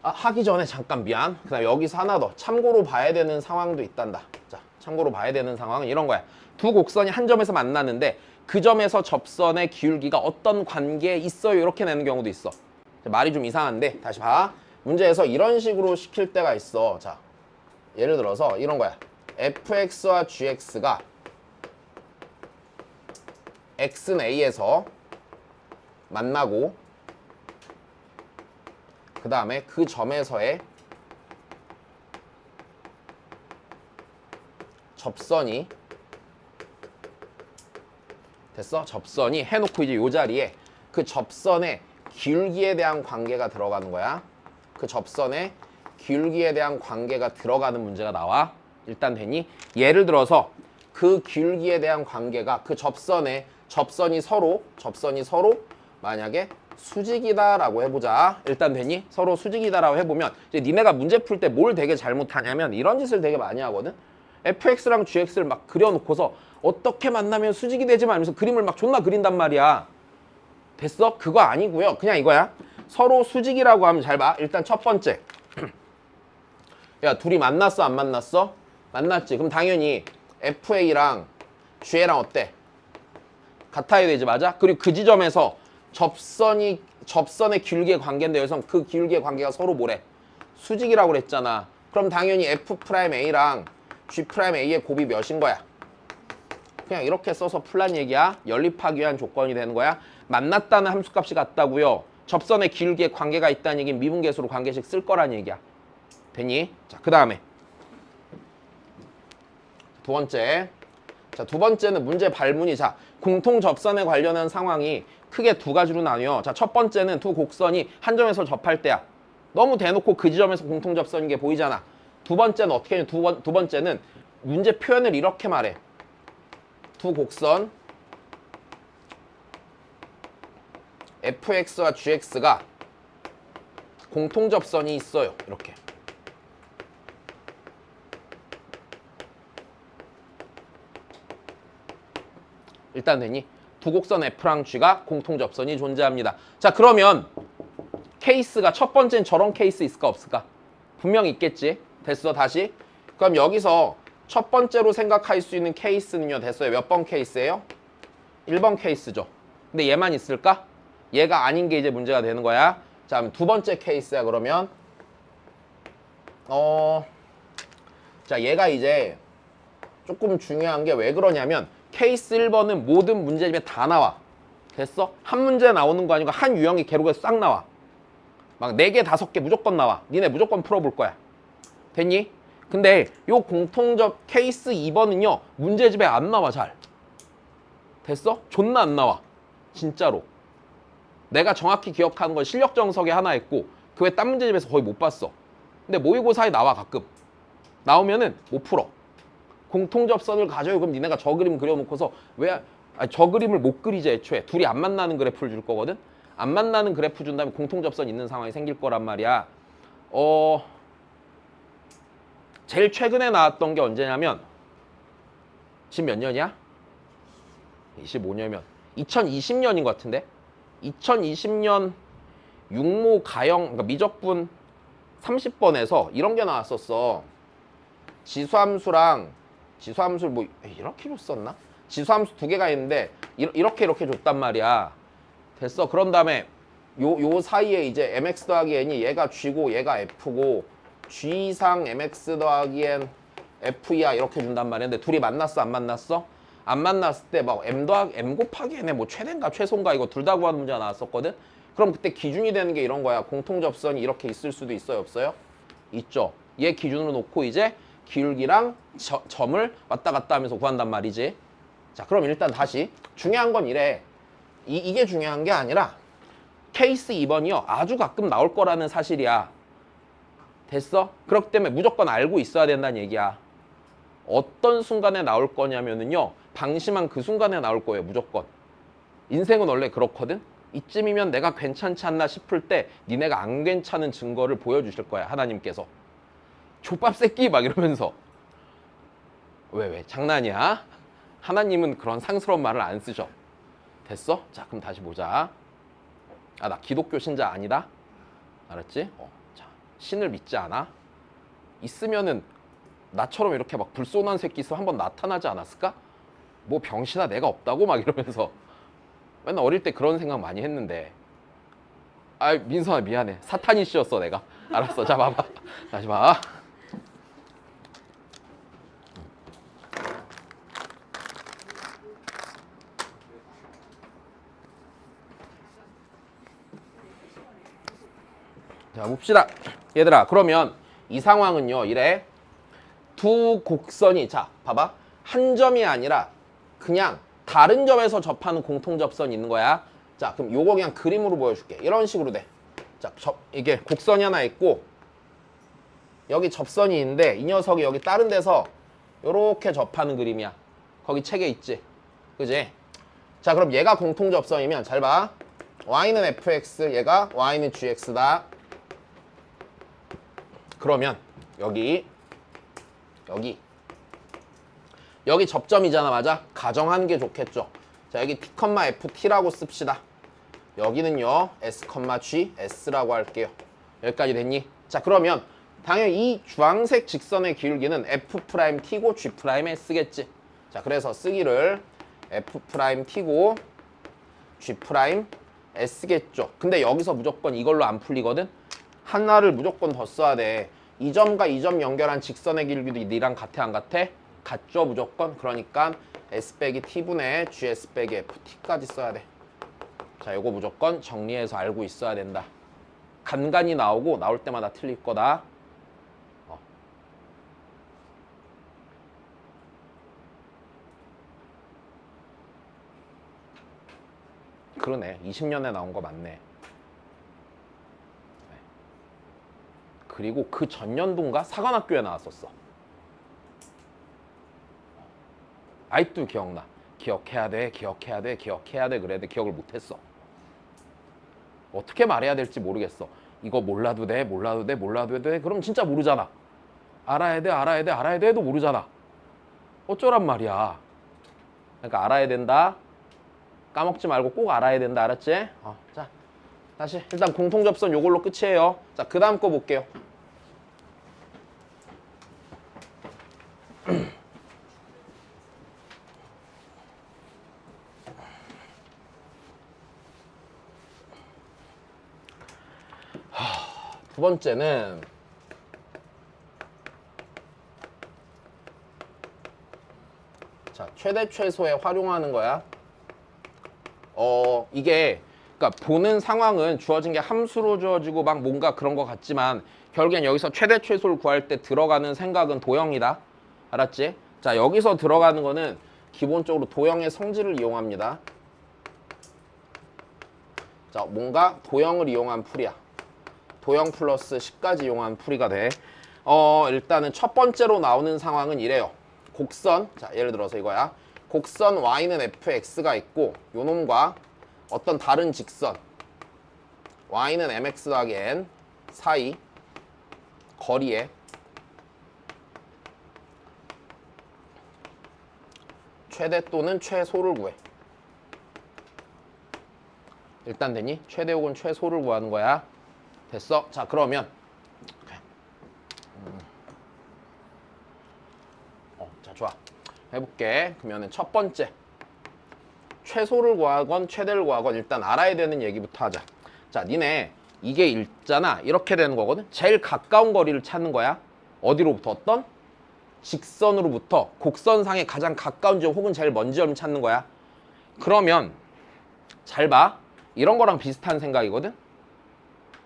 하기 전에 잠깐 미안. 그 다음에 여기서 하나 더 참고로 봐야 되는 상황도 있단다. 자, 참고로 봐야 되는 상황은 이런 거야. 두 곡선이 한 점에서 만나는데 그 점에서 접선의 기울기가 어떤 관계에 있어요. 이렇게 내는 경우도 있어. 자, 말이 좀 이상한데 다시 봐. 문제에서 이런 식으로 시킬 때가 있어. 자, 예를 들어서 이런 거야. fx와 gx가 x는 a에서 만나고 그 다음에 그 점에서의 접선이 됐어? 접선이 해놓고 이제 요 자리에 그 접선의 기울기에 대한 관계가 들어가는 거야. 그 접선의 기울기에 대한 관계가 들어가는 문제가 나와. 일단 됐니? 예를 들어서 그 기울기에 대한 관계가 그 접선이 서로 만약에 수직이다라고 해보자. 일단 됐니? 서로 수직이다라고 해보면 이제 니네가 문제 풀 때 뭘 되게 잘못하냐면 이런 짓을 되게 많이 하거든. fx랑 gx를 막 그려놓고서 어떻게 만나면 수직이 되지 말면서 그림을 막 존나 그린단 말이야. 됐어? 그거 아니고요. 그냥 이거야. 서로 수직이라고 하면 잘 봐. 일단 첫 번째. 야 둘이 만났어 안 만났어? 만났지. 그럼 당연히 FA랑 GA랑 어때? 같아야 되지. 맞아? 그리고 그 지점에서 접선의 기울기의 관계인데 여기서 그 기울기의 관계가 서로 뭐래? 수직이라고 그랬잖아. 그럼 당연히 F'A랑 G'A의 곱이 몇인 거야? 그냥 이렇게 써서 풀란 얘기야. 연립하기 위한 조건이 되는 거야. 만났다는 함수값이 같다고요. 접선의 기울기에 관계가 있다는 얘기는 미분계수로 관계식 쓸 거란 얘기야. 됐니? 자, 그 다음에 두 번째. 자, 두 번째는 문제 발문이 자, 공통 접선에 관련한 상황이 크게 두 가지로 나뉘어. 자, 첫 번째는 두 곡선이 한 점에서 접할 때야. 너무 대놓고 그 지점에서 공통 접선인 게 보이잖아. 두 번째는 어떻게 해? 두 번째는 문제 표현을 이렇게 말해. 두 곡선 fx와 gx가 공통접선이 있어요. 이렇게. 일단 되니? 두 곡선 f랑 g가 공통접선이 존재합니다. 자, 그러면 케이스가 첫 번째는 저런 케이스 있을까 없을까? 분명 있겠지. 됐어, 다시. 그럼 여기서 첫 번째로 생각할 수 있는 케이스는요. 됐어요. 몇 번 케이스예요? 1번 케이스죠. 근데 얘만 있을까? 얘가 아닌 게 이제 문제가 되는 거야. 자, 그럼 두 번째 케이스야. 그러면 자, 얘가 이제 조금 중요한 게 왜 그러냐면 케이스 1번은 모든 문제집에 다 나와. 됐어? 한 문제 나오는 거 아니고 한 유형이 계속해서 싹 나와. 막 4개, 5개 무조건 나와. 니네 무조건 풀어볼 거야. 됐니? 근데 요 공통적 케이스 2번은요. 문제집에 안 나와 잘. 됐어? 존나 안 나와. 진짜로. 내가 정확히 기억하는 건 실력 정석에 하나 있고 그 외 딴 문제집에서 거의 못 봤어. 근데 모의고사에 나와 가끔. 나오면은 못 풀어. 공통접선을 가져요. 그럼 니네가 저 그림 그려놓고서 왜 저 그림을 못 그리지 애초에. 둘이 안 만나는 그래프를 줄 거거든. 안 만나는 그래프 준 다음에 공통접선 있는 상황이 생길 거란 말이야. 제일 최근에 나왔던 게 언제냐면 지금 몇 년이야? 25년이면 2020년인 것 같은데 2020년 육모 가형 그러니까 미적분 30번에서 이런 게 나왔었어. 지수함수를 뭐 이렇게 줬었나? 지수함수 2개가 있는데 이렇게 줬단 말이야. 됐어. 그런 다음에 요 사이에 이제 mx 더하기 n이 얘가 g고 얘가 f고 g 이상 mx 더하기 n f야 이렇게 준단 말이야. 근데 둘이 만났어 안 만났어? 안 만났을 때 막 m 곱하기 n의 뭐 최대인가 최소인가 이거 둘 다 구하는 문제가 나왔었거든. 그럼 그때 기준이 되는 게 이런 거야. 공통접선이 이렇게 있을 수도 있어요 없어요? 있죠. 얘 기준으로 놓고 이제 기울기랑 점을 왔다 갔다 하면서 구한단 말이지. 자, 그럼 일단 다시 중요한 건 이래. 이게 중요한 게 아니라 케이스 2번이요. 아주 가끔 나올 거라는 사실이야. 됐어? 그렇기 때문에 무조건 알고 있어야 된다는 얘기야. 어떤 순간에 나올 거냐면은요. 방심한 그 순간에 나올 거예요. 무조건. 인생은 원래 그렇거든. 이쯤이면 내가 괜찮지 않나 싶을 때 니네가 안 괜찮은 증거를 보여주실 거야. 하나님께서. 족밥 새끼 막 이러면서. 왜 장난이야? 하나님은 그런 상스러운 말을 안 쓰셔. 됐어? 자, 그럼 다시 보자. 나 기독교 신자 아니다? 알았지? 자, 신을 믿지 않아? 있으면은 나처럼 이렇게 막 불손한 새끼 있으면 한번 나타나지 않았을까? 뭐 병신아 내가 없다고 막 이러면서 맨날 어릴 때 그런 생각 많이 했는데. 민선아 미안해. 사탄이 씌었어 내가. 알았어. 자, 봐봐. 다시 봐. 자, 봅시다. 얘들아, 그러면 이 상황은요, 이래. 두 곡선이, 자, 봐봐. 한 점이 아니라 그냥 다른 점에서 접하는 공통접선이 있는 거야. 자, 그럼 요거 그냥 그림으로 보여줄게. 이런 식으로 돼. 자, 이게 곡선이 하나 있고, 여기 접선이 있는데, 이 녀석이 여기 다른 데서 요렇게 접하는 그림이야. 거기 책에 있지. 그지? 자, 그럼 얘가 공통접선이면, 잘 봐. y는 fx, 얘가 y는 gx다. 그러면 여기 접점이잖아. 맞아? 가정하는 게 좋겠죠. 자, 여기 t, ft라고 씁시다. 여기는요 s, g, s라고 할게요. 여기까지 됐니? 자, 그러면 당연히 이 주황색 직선의 기울기는 f't고 g's겠지. 자, 그래서 쓰기를 f't고 g's겠죠. 근데 여기서 무조건 이걸로 안 풀리거든. 하나를 무조건 더 써야 돼. 이 점과 이 점 연결한 직선의 길이도 니랑 같아 안 같아? 같죠 무조건. 그러니까 s 빼기 t분의 gs 빼기 ft까지 써야 돼. 자, 요거 무조건 정리해서 알고 있어야 된다. 간간히 나오고 나올 때마다 틀릴 거다. 그러네. 20년에 나온 거 맞네. 그리고 그 전년도인가 사관학교에 나왔었어. 아직도 기억나. 기억해야 돼 그랬는데 기억을 못했어. 어떻게 말해야 될지 모르겠어. 이거 몰라도 돼, 몰라도 돼, 몰라도 돼. 그럼 진짜 모르잖아. 알아야 돼, 알아야 돼, 알아야 돼 해도 모르잖아. 어쩌란 말이야. 그러니까 알아야 된다. 까먹지 말고 꼭 알아야 된다. 알았지? 자, 다시 일단 공통접선 요걸로 끝이에요. 자, 그 다음 거 볼게요. 두 번째는 자, 최대 최소에 활용하는 거야. 이게 그러니까 보는 상황은 주어진 게 함수로 주어지고 막 뭔가 그런 거 같지만 결국엔 여기서 최대 최소를 구할 때 들어가는 생각은 도형이다. 알았지? 자, 여기서 들어가는 거는 기본적으로 도형의 성질을 이용합니다. 자, 뭔가 도형을 이용한 풀이야. 도형 플러스 10까지 이용한 풀이가 돼. 일단은 첫 번째로 나오는 상황은 이래요. 곡선, 자, 예를 들어서 이거야. 곡선 y는 fx가 있고 요 놈과 어떤 다른 직선 y는 mx 더하기 n 사이 거리에 최대 또는 최소를 구해. 일단 되니? 최대 혹은 최소를 구하는 거야. 됐어? 자, 그러면 자, 좋아. 해볼게. 그러면은 첫 번째 최소를 구하건 최대를 구하건 일단 알아야 되는 얘기부터 하자. 자, 니네 이게 있잖아. 이렇게 되는 거거든. 제일 가까운 거리를 찾는 거야. 어디로부터? 어떤? 직선으로부터 곡선상에 가장 가까운 점 혹은 제일 먼 점을 찾는 거야. 그러면 잘 봐. 이런 거랑 비슷한 생각이거든.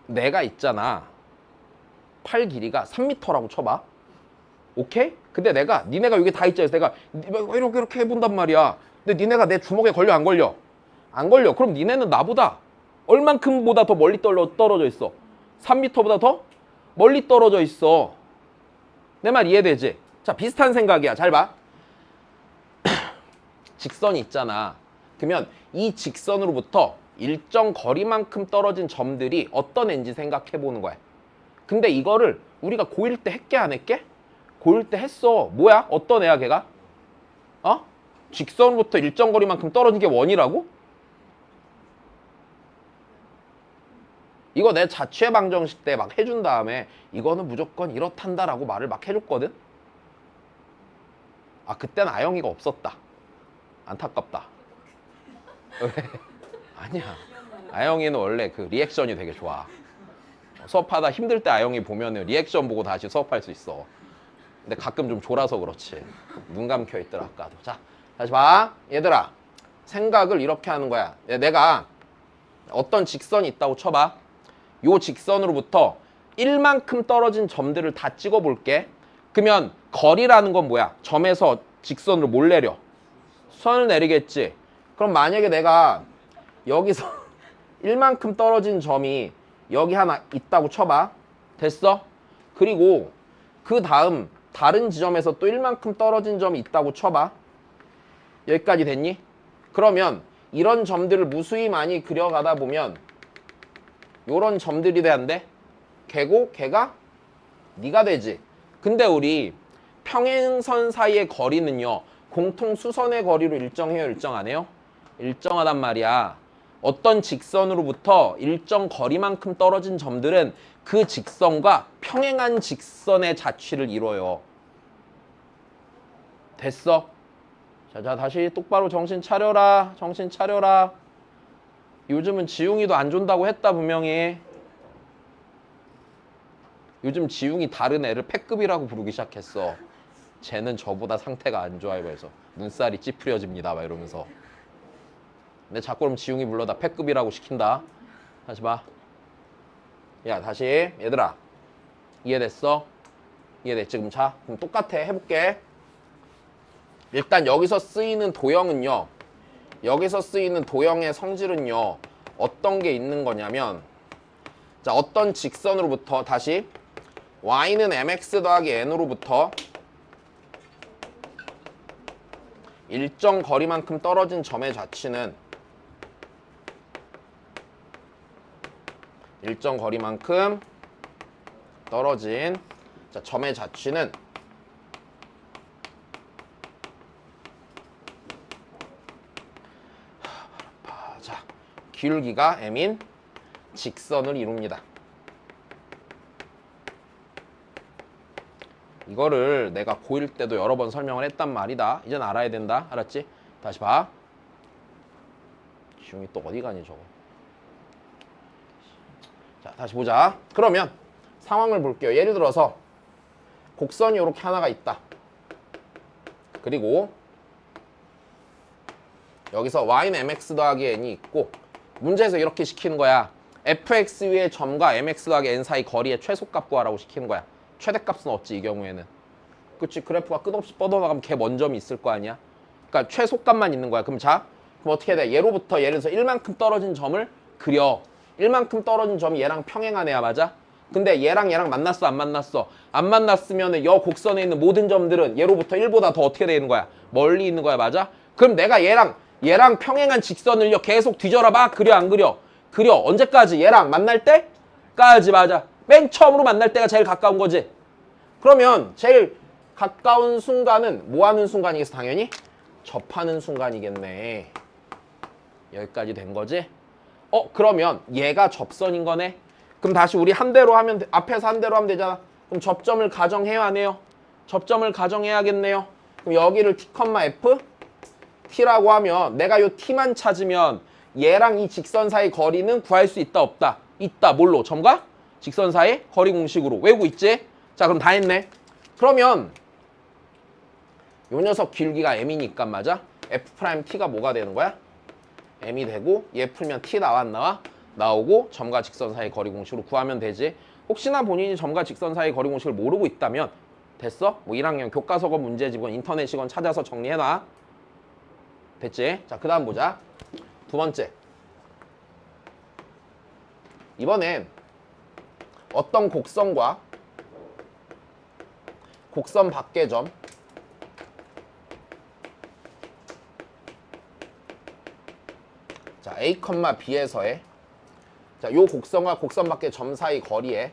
내가 있잖아. 팔 길이가 3m라고 쳐봐. 오케이? 근데 니네가 여기 다 있잖아. 내가 이렇게 해본단 말이야. 근데 니네가 내 주먹에 걸려 안 걸려? 안 걸려. 그럼 니네는 나보다 얼만큼보다 더 멀리 떨어져 있어? 3m보다 더 멀리 떨어져 있어. 내 말 이해되지? 자, 비슷한 생각이야. 잘 봐. 직선이 있잖아. 그러면 이 직선으로부터 일정 거리만큼 떨어진 점들이 어떤 애인지 생각해 보는 거야. 근데 이거를 우리가 고1 때 했게 안 했게? 고1 때 했어. 뭐야? 어떤 애야 걔가? 직선으로부터 일정 거리만큼 떨어진 게 원이라고? 이거 내 자취의 방정식 때 막 해준 다음에 이거는 무조건 이렇단다라고 말을 막 해줬거든? 그땐 아영이가 없었다. 안타깝다. 왜? 아니야. 아영이는 원래 그 리액션이 되게 좋아. 수업하다 힘들 때 아영이 보면은 리액션 보고 다시 수업할 수 있어. 근데 가끔 좀 졸아서 그렇지. 눈 감겨 있더라 아까도. 자, 다시 봐. 얘들아. 생각을 이렇게 하는 거야. 내가 어떤 직선이 있다고 쳐봐. 요 직선으로부터 1만큼 떨어진 점들을 다 찍어볼게. 그러면 거리라는 건 뭐야? 점에서 직선으로 뭘 내려? 선을 내리겠지. 그럼 만약에 내가 여기서 1만큼 떨어진 점이 여기 하나 있다고 쳐봐. 됐어? 그리고 그 다음 다른 지점에서 또 1만큼 떨어진 점이 있다고 쳐봐. 여기까지 됐니? 그러면 이런 점들을 무수히 많이 그려가다 보면 요런 점들이 돼안돼? 걔고 걔가 네가 되지. 근데 우리 평행선 사이의 거리는요. 공통 수선의 거리로 일정해요? 일정 안 해요? 일정하단 말이야. 어떤 직선으로부터 일정 거리만큼 떨어진 점들은 그 직선과 평행한 직선의 자취를 이뤄요. 됐어? 자, 다시 똑바로 정신 차려라. 정신 차려라. 요즘은 지웅이도 안 준다고 했다 분명히. 요즘 지웅이 다른 애를 패급이라고 부르기 시작했어. 쟤는 저보다 상태가 안 좋아요. 그래서 눈살이 찌푸려집니다 막 이러면서. 근데 자꾸 그럼 지웅이 불러다 패급이라고 시킨다. 다시 봐. 야, 다시. 얘들아. 이해됐어? 이해됐지? 그럼 똑같아. 해볼게. 일단 여기서 쓰이는 도형은요. 여기서 쓰이는 도형의 성질은요. 어떤 게 있는 거냐면 자, 어떤 직선으로부터 다시 y는 mx 더하기 n으로부터 일정 거리만큼 떨어진 점의 자취는 일정 거리만큼 떨어진 자, 점의 자취는 자, 기울기가 m인 직선을 이룹니다. 이거를 내가 고1 때도 여러 번 설명을 했단 말이다. 이젠 알아야 된다. 알았지? 다시 봐. 지웅이 또 어디 가니 저거. 자, 다시 보자. 그러면 상황을 볼게요. 예를 들어서 곡선이 이렇게 하나가 있다. 그리고 여기서 y는 mx 더하기 n이 있고 문제에서 이렇게 시키는 거야. fx 위의 점과 mx 더하기 n 사이 거리의 최소값 구하라고 시키는 거야. 최대값은 없지 이 경우에는. 그치? 그래프가 끝없이 뻗어나가면 걔 먼 점이 있을 거 아니야. 그러니까 최소값만 있는 거야. 그럼 그럼 어떻게 돼? 예로부터 예를 들어서 1만큼 떨어진 점을 그려. 1만큼 떨어진 점이 얘랑 평행한 애야. 맞아? 근데 얘랑 만났어? 안 만났어? 안 만났으면 여 곡선에 있는 모든 점들은 얘로부터 1보다 더 어떻게 되는 거야? 멀리 있는 거야. 맞아? 그럼 내가 얘랑 평행한 직선을요 계속 뒤져라 봐. 그려 안 그려? 그려. 언제까지? 얘랑 만날 때까지. 맞아. 맨 처음으로 만날 때가 제일 가까운 거지. 그러면 제일 가까운 순간은 뭐 하는 순간이겠어? 당연히 접하는 순간이겠네. 여기까지 된 거지? 그러면 얘가 접선인 거네? 그럼 다시 우리 한 대로 하면 앞에서 한 대로 하면 되잖아. 그럼 접점을 가정해야 하네요. 접점을 가정해야겠네요. 그럼 여기를 t, f t라고 하면 내가 요 t만 찾으면 얘랑 이 직선 사이 거리는 구할 수 있다 없다? 있다. 뭘로? 점과 직선 사이 거리 공식으로 외우고 있지? 자, 그럼 다 했네. 그러면 요 녀석 기울기가 m이니까 맞아? f't가 뭐가 되는 거야? m이 되고 얘 풀면 t 나와 안 나와? 나오고 점과 직선 사이 거리 공식으로 구하면 되지. 혹시나 본인이 점과 직선 사이 거리 공식을 모르고 있다면 됐어? 뭐 1학년 교과서건 문제집건 인터넷이건 찾아서 정리해놔. 됐지? 자, 그 다음 보자. 두 번째. 이번엔 어떤 곡선과 곡선 밖의 점 자, A, B에서의 자, 요 곡선과 곡선 밖의 점 사이 거리에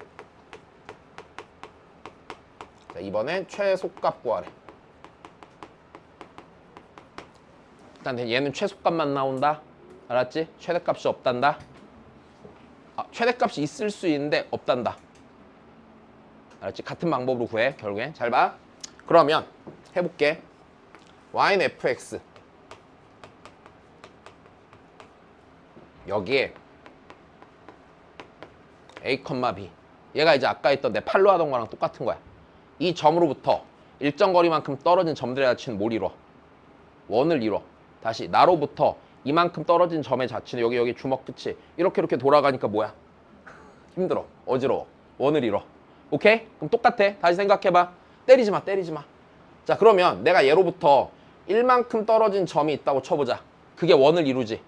자, 이번엔 최소값 구하래. 일단 얘는 최소값만 나온다. 알았지? 최대값이 없단다. 최대값이 있을 수 있는데 없단다. 알았지? 같은 방법으로 구해. 결국엔 잘 봐. 그러면 해볼게. y는 fx 여기에 a, b 얘가 이제 아까 했던 내 팔로 하던 거랑 똑같은 거야. 이 점으로부터 일정 거리만큼 떨어진 점들의 자취는 뭘 이뤄? 원을 이뤄. 다시 나로부터 이만큼 떨어진 점의 자취는 여기 주먹 끝이 이렇게 돌아가니까 뭐야? 힘들어. 어지러워. 원을 이뤄. 오케이? 그럼 똑같아. 다시 생각해봐. 때리지 마. 자, 그러면 내가 얘로부터 1만큼 떨어진 점이 있다고 쳐보자. 그게 원을 이루지.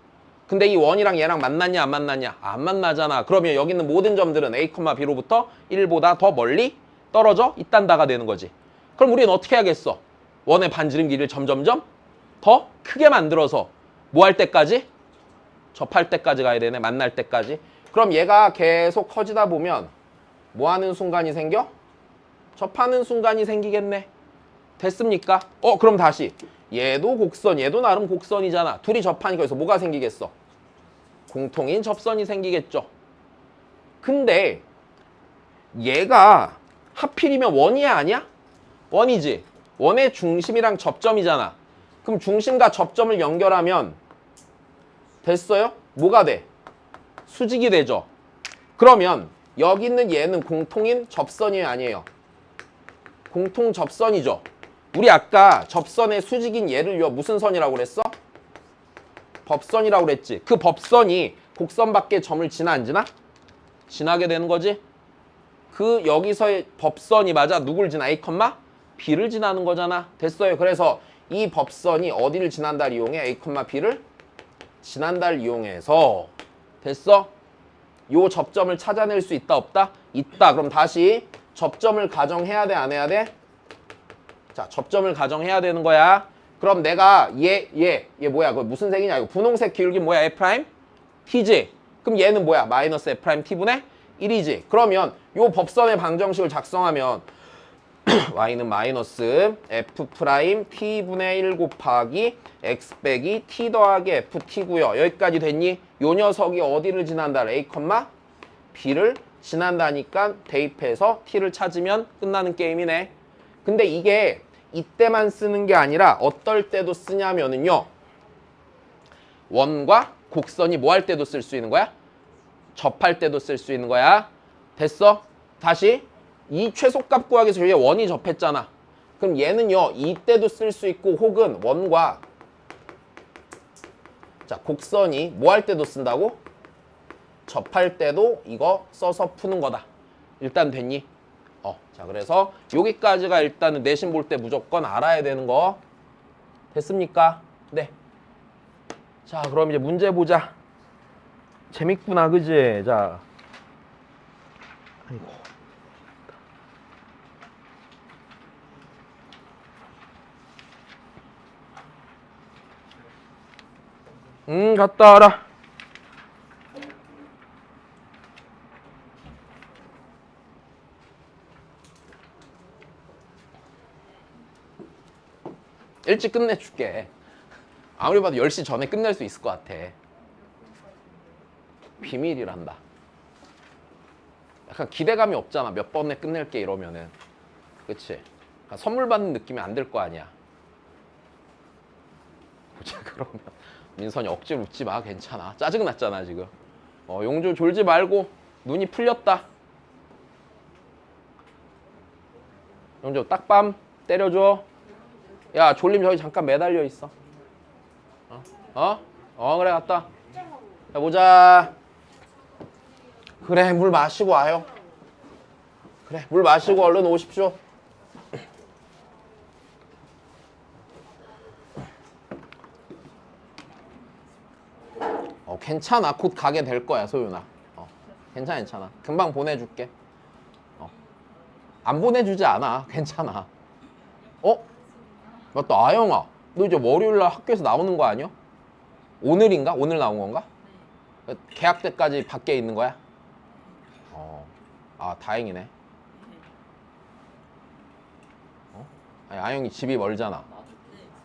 근데 이 원이랑 얘랑 만났냐 안 만났냐? 안 만나잖아. 그러면 여기 있는 모든 점들은 A, B로부터 1보다 더 멀리 떨어져 있단다가 되는 거지. 그럼 우리는 어떻게 해야겠어? 원의 반지름 길이를 점점점 더 크게 만들어서 뭐 할 때까지? 접할 때까지 가야 되네. 만날 때까지. 그럼 얘가 계속 커지다 보면 뭐 하는 순간이 생겨? 접하는 순간이 생기겠네. 됐습니까? 그럼 다시 얘도 곡선, 얘도 나름 곡선이잖아. 둘이 접하니까 여기서 뭐가 생기겠어? 공통인 접선이 생기겠죠. 근데 얘가 하필이면 원이야 아니야? 원이지. 원의 중심이랑 접점이잖아. 그럼 중심과 접점을 연결하면 됐어요? 뭐가 돼? 수직이 되죠. 그러면 여기 있는 얘는 공통인 접선이에요 아니에요? 공통 접선이죠. 우리 아까 접선의 수직인 얘를 무슨 선이라고 그랬어? 법선이라고 그랬지. 그 법선이 곡선 밖의 점을 지나 안 지나? 지나게 되는 거지. 그 여기서의 법선이 맞아 누굴 지나? A, B를 지나는 거잖아. 됐어요. 그래서 이 법선이 어디를 지난다를 이용해? A, B를 지난다를 이용해서 됐어? 요 접점을 찾아낼 수 있다 없다? 있다. 그럼 다시 접점을 가정해야 돼 안 해야 돼? 자, 접점을 가정해야 되는 거야. 그럼 내가 얘 뭐야? 그거 무슨 색이냐? 이거 분홍색 기울기 뭐야? F'? T지? 그럼 얘는 뭐야? 마이너스 F', T분의 1이지. 그러면 요 법선의 방정식을 작성하면 y는 마이너스 f 프라임 t분의 1 곱하기 x 빼기 t 더하기 ft고요. 여기까지 됐니? 요 녀석이 어디를 지난다? a, b를 지난다니까 대입해서 t를 찾으면 끝나는 게임이네. 근데 이게 이때만 쓰는 게 아니라 어떨 때도 쓰냐면은요. 원과 곡선이 뭐 할 때도 쓸 수 있는 거야? 접할 때도 쓸 수 있는 거야. 됐어? 다시 이 최소값 구하기 위해서 여기 원이 접했잖아. 그럼 얘는요. 이때도 쓸 수 있고 혹은 원과 자 곡선이 뭐 할 때도 쓴다고? 접할 때도 이거 써서 푸는 거다. 일단 됐니? 자 그래서 여기까지가 일단은 내신 볼 때 무조건 알아야 되는 거 됐습니까? 네. 자 그럼 이제 문제 보자. 재밌구나 그지? 자 아이고 갔다 와라. 일찍 끝내줄게. 아무리 봐도 10시 전에 끝낼 수 있을 것 같아. 비밀이란다. 약간 기대감이 없잖아. 몇 번에 끝낼게 이러면은. 그치? 그러니까 선물 받는 느낌이 안 들 거 아니야. 보자 그러면. 민선이 억지로 웃지 마. 괜찮아. 짜증났잖아 지금. 용조 졸지 말고 눈이 풀렸다. 용조 딱밤 때려줘. 야 졸림 저기 잠깐 매달려 있어. 그래 갔다. 자 보자. 그래 물 마시고 와요. 그래 물 마시고 얼른 오십시오. 괜찮아. 곧 가게 될 거야 소윤아. 괜찮아. 금방 보내줄게. 안 보내주지 않아. 괜찮아. 맞다 아영아. 너 이제 월요일날 학교에서 나오는 거 아니야? 오늘인가? 오늘 나온 건가? 계약 때까지 밖에 있는 거야? 다행이네. 아니 아영이 집이 멀잖아.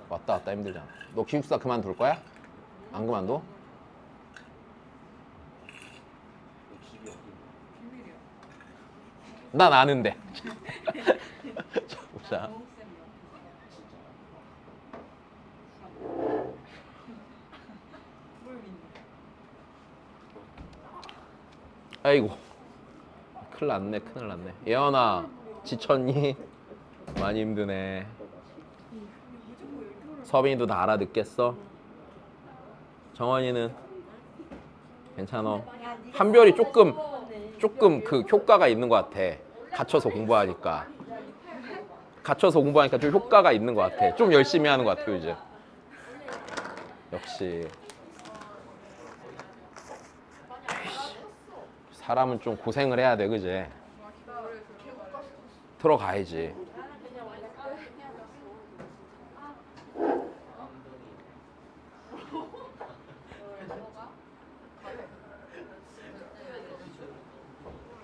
왔다 갔다 힘들잖아. 너 기숙사 그만둘 거야? 안 그만둬? 난 아는데. 자, 보자. 아이고. 큰일 났네. 예언아, 지쳤니? 많이 힘드네. 서빈이도 다 알아듣겠어? 정원이는? 괜찮아. 한별이 조금 그 효과가 있는 것 같아. 갇혀서 공부하니까 좀 효과가 있는 것 같아. 좀 열심히 하는 것 같아요 이제. 역시 사람은 좀 고생을 해야 돼 그지? 들어가야지.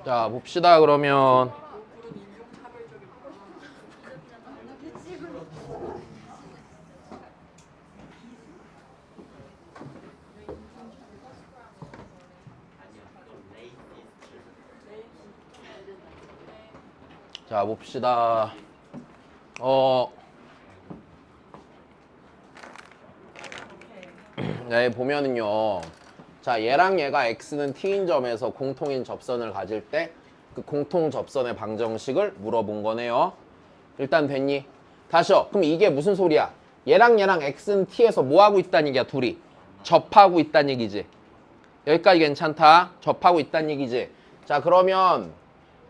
자 봅시다 그러면. 자 봅시다. 네 보면은요. 자 얘랑 얘가 x는 t인 점에서 공통인 접선을 가질 때 그 공통 접선의 방정식을 물어본 거네요. 일단 됐니? 다시요. 그럼 이게 무슨 소리야? 얘랑 x는 t에서 뭐 하고 있다는 얘기야? 둘이 접하고 있다는 얘기지. 여기까지 괜찮다. 접하고 있다는 얘기지. 자 그러면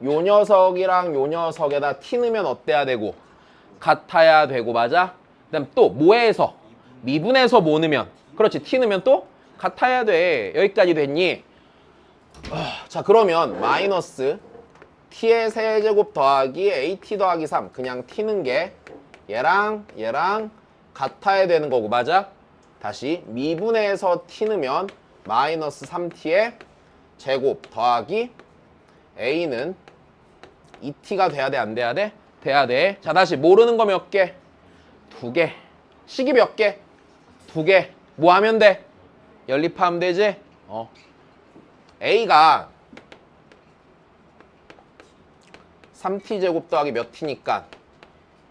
요 녀석이랑 요 녀석에다 t 넣으면 어때야 되고? 같아야 되고 맞아? 그 다음 또 뭐에서? 미분에서 뭐 넣으면? 그렇지 t 넣으면 또 같아야 돼. 여기까지 됐니? 자 그러면 마이너스 t의 세제곱 더하기 at 더하기 3 그냥 t는 게 얘랑 같아야 되는 거고 맞아? 다시 미분에서 t 넣으면 마이너스 3t의 제곱 더하기 A는 2t가 돼야 돼, 안 돼야 돼? 돼야 돼. 자, 다시 모르는 거 몇 개? 2개. 식이 몇 개? 2개. 뭐 하면 돼? 연립하면 되지? A가 3t제곱 더하기 몇 t니까?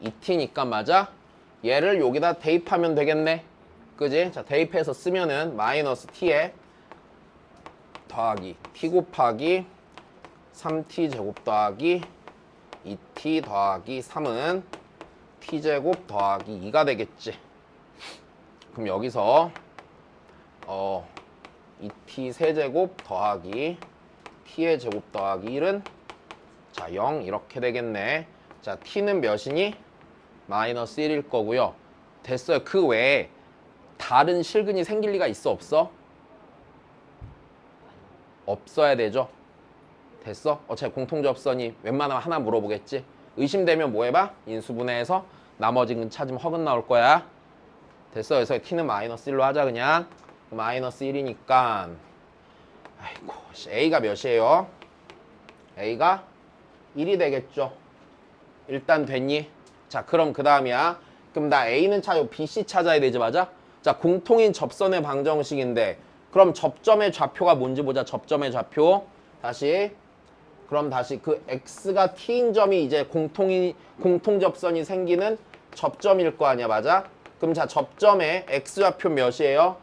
2t니까 맞아? 얘를 여기다 대입하면 되겠네. 그지? 자, 대입해서 쓰면은 마이너스 t에 더하기 t 곱하기 3t제곱 더하기 2t 더하기 3은 t제곱 더하기 2가 되겠지. 그럼 여기서 2t 세제곱 더하기 t의 제곱 더하기 1은 자 0 이렇게 되겠네. 자 t는 몇이니? 마이너스 1일 거고요. 됐어요. 그 외에 다른 실근이 생길 리가 있어 없어? 없어야 되죠. 됐어? 어차피 공통접선이 웬만하면 하나 물어보겠지. 의심되면 뭐 해봐? 인수분해해서 나머지 근 찾으면 허근 나올 거야. 됐어. 그래서 t는 마이너스 1로 하자 그냥. 마이너스 1이니까 아이고 a가 몇이에요? a가 1이 되겠죠. 일단 됐니? 자 그럼 그 다음이야. 그럼 나 a는 찾고 bc 찾아야 되지 맞아? 자 공통인 접선의 방정식인데 그럼 접점의 좌표가 뭔지 보자. 접점의 좌표. 그럼 다시 그 x가 t인 점이 이제 공통접선이 생기는 접점일 거 아니야 맞아? 그럼 자 접점의 x좌표 몇이에요?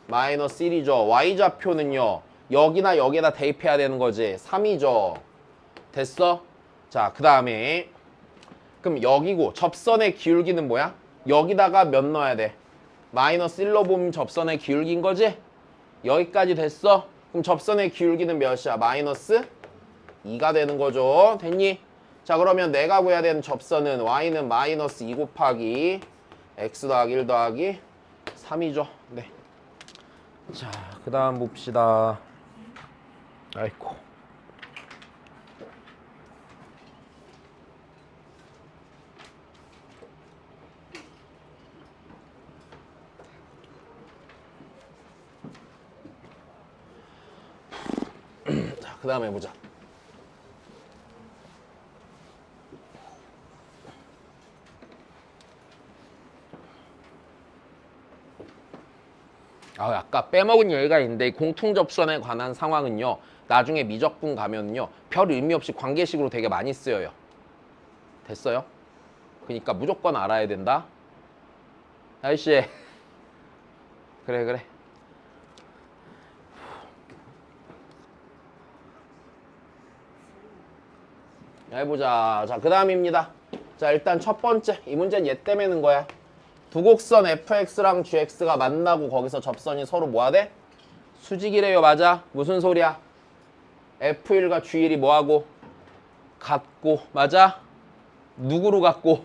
마이너스 1이죠. y좌표는요. 여기나 여기에다 대입해야 되는 거지. 3이죠. 됐어? 자 그 다음에 그럼 여기고 접선의 기울기는 뭐야? 여기다가 몇 넣어야 돼? 마이너스 1로 보면 접선의 기울기인 거지? 여기까지 됐어? 그럼 접선의 기울기는 몇이야? 마이너스 2가 되는 거죠. 됐니? 자 그러면 내가 구해야 되는 접선은 y는 마이너스 2 곱하기 x 더하기 1 더하기 3이죠. 네. 자 그 다음 봅시다. 아이고 자 그 다음에 보자. 아까 빼먹은 얘기가 있는데 공통접선에 관한 상황은요. 나중에 미적분 가면요. 별 의미 없이 관계식으로 되게 많이 쓰여요. 됐어요? 그러니까 무조건 알아야 된다. 아이씨. 그래. 해보자. 자, 그 다음입니다. 자, 일단 첫 번째. 이 문제는 얘 때문에 는 거야. 두 곡선 fx랑 gx가 만나고 거기서 접선이 서로 뭐하대? 수직이래요. 맞아? 무슨 소리야? f1과 g1이 뭐하고? 같고. 맞아? 누구로 같고?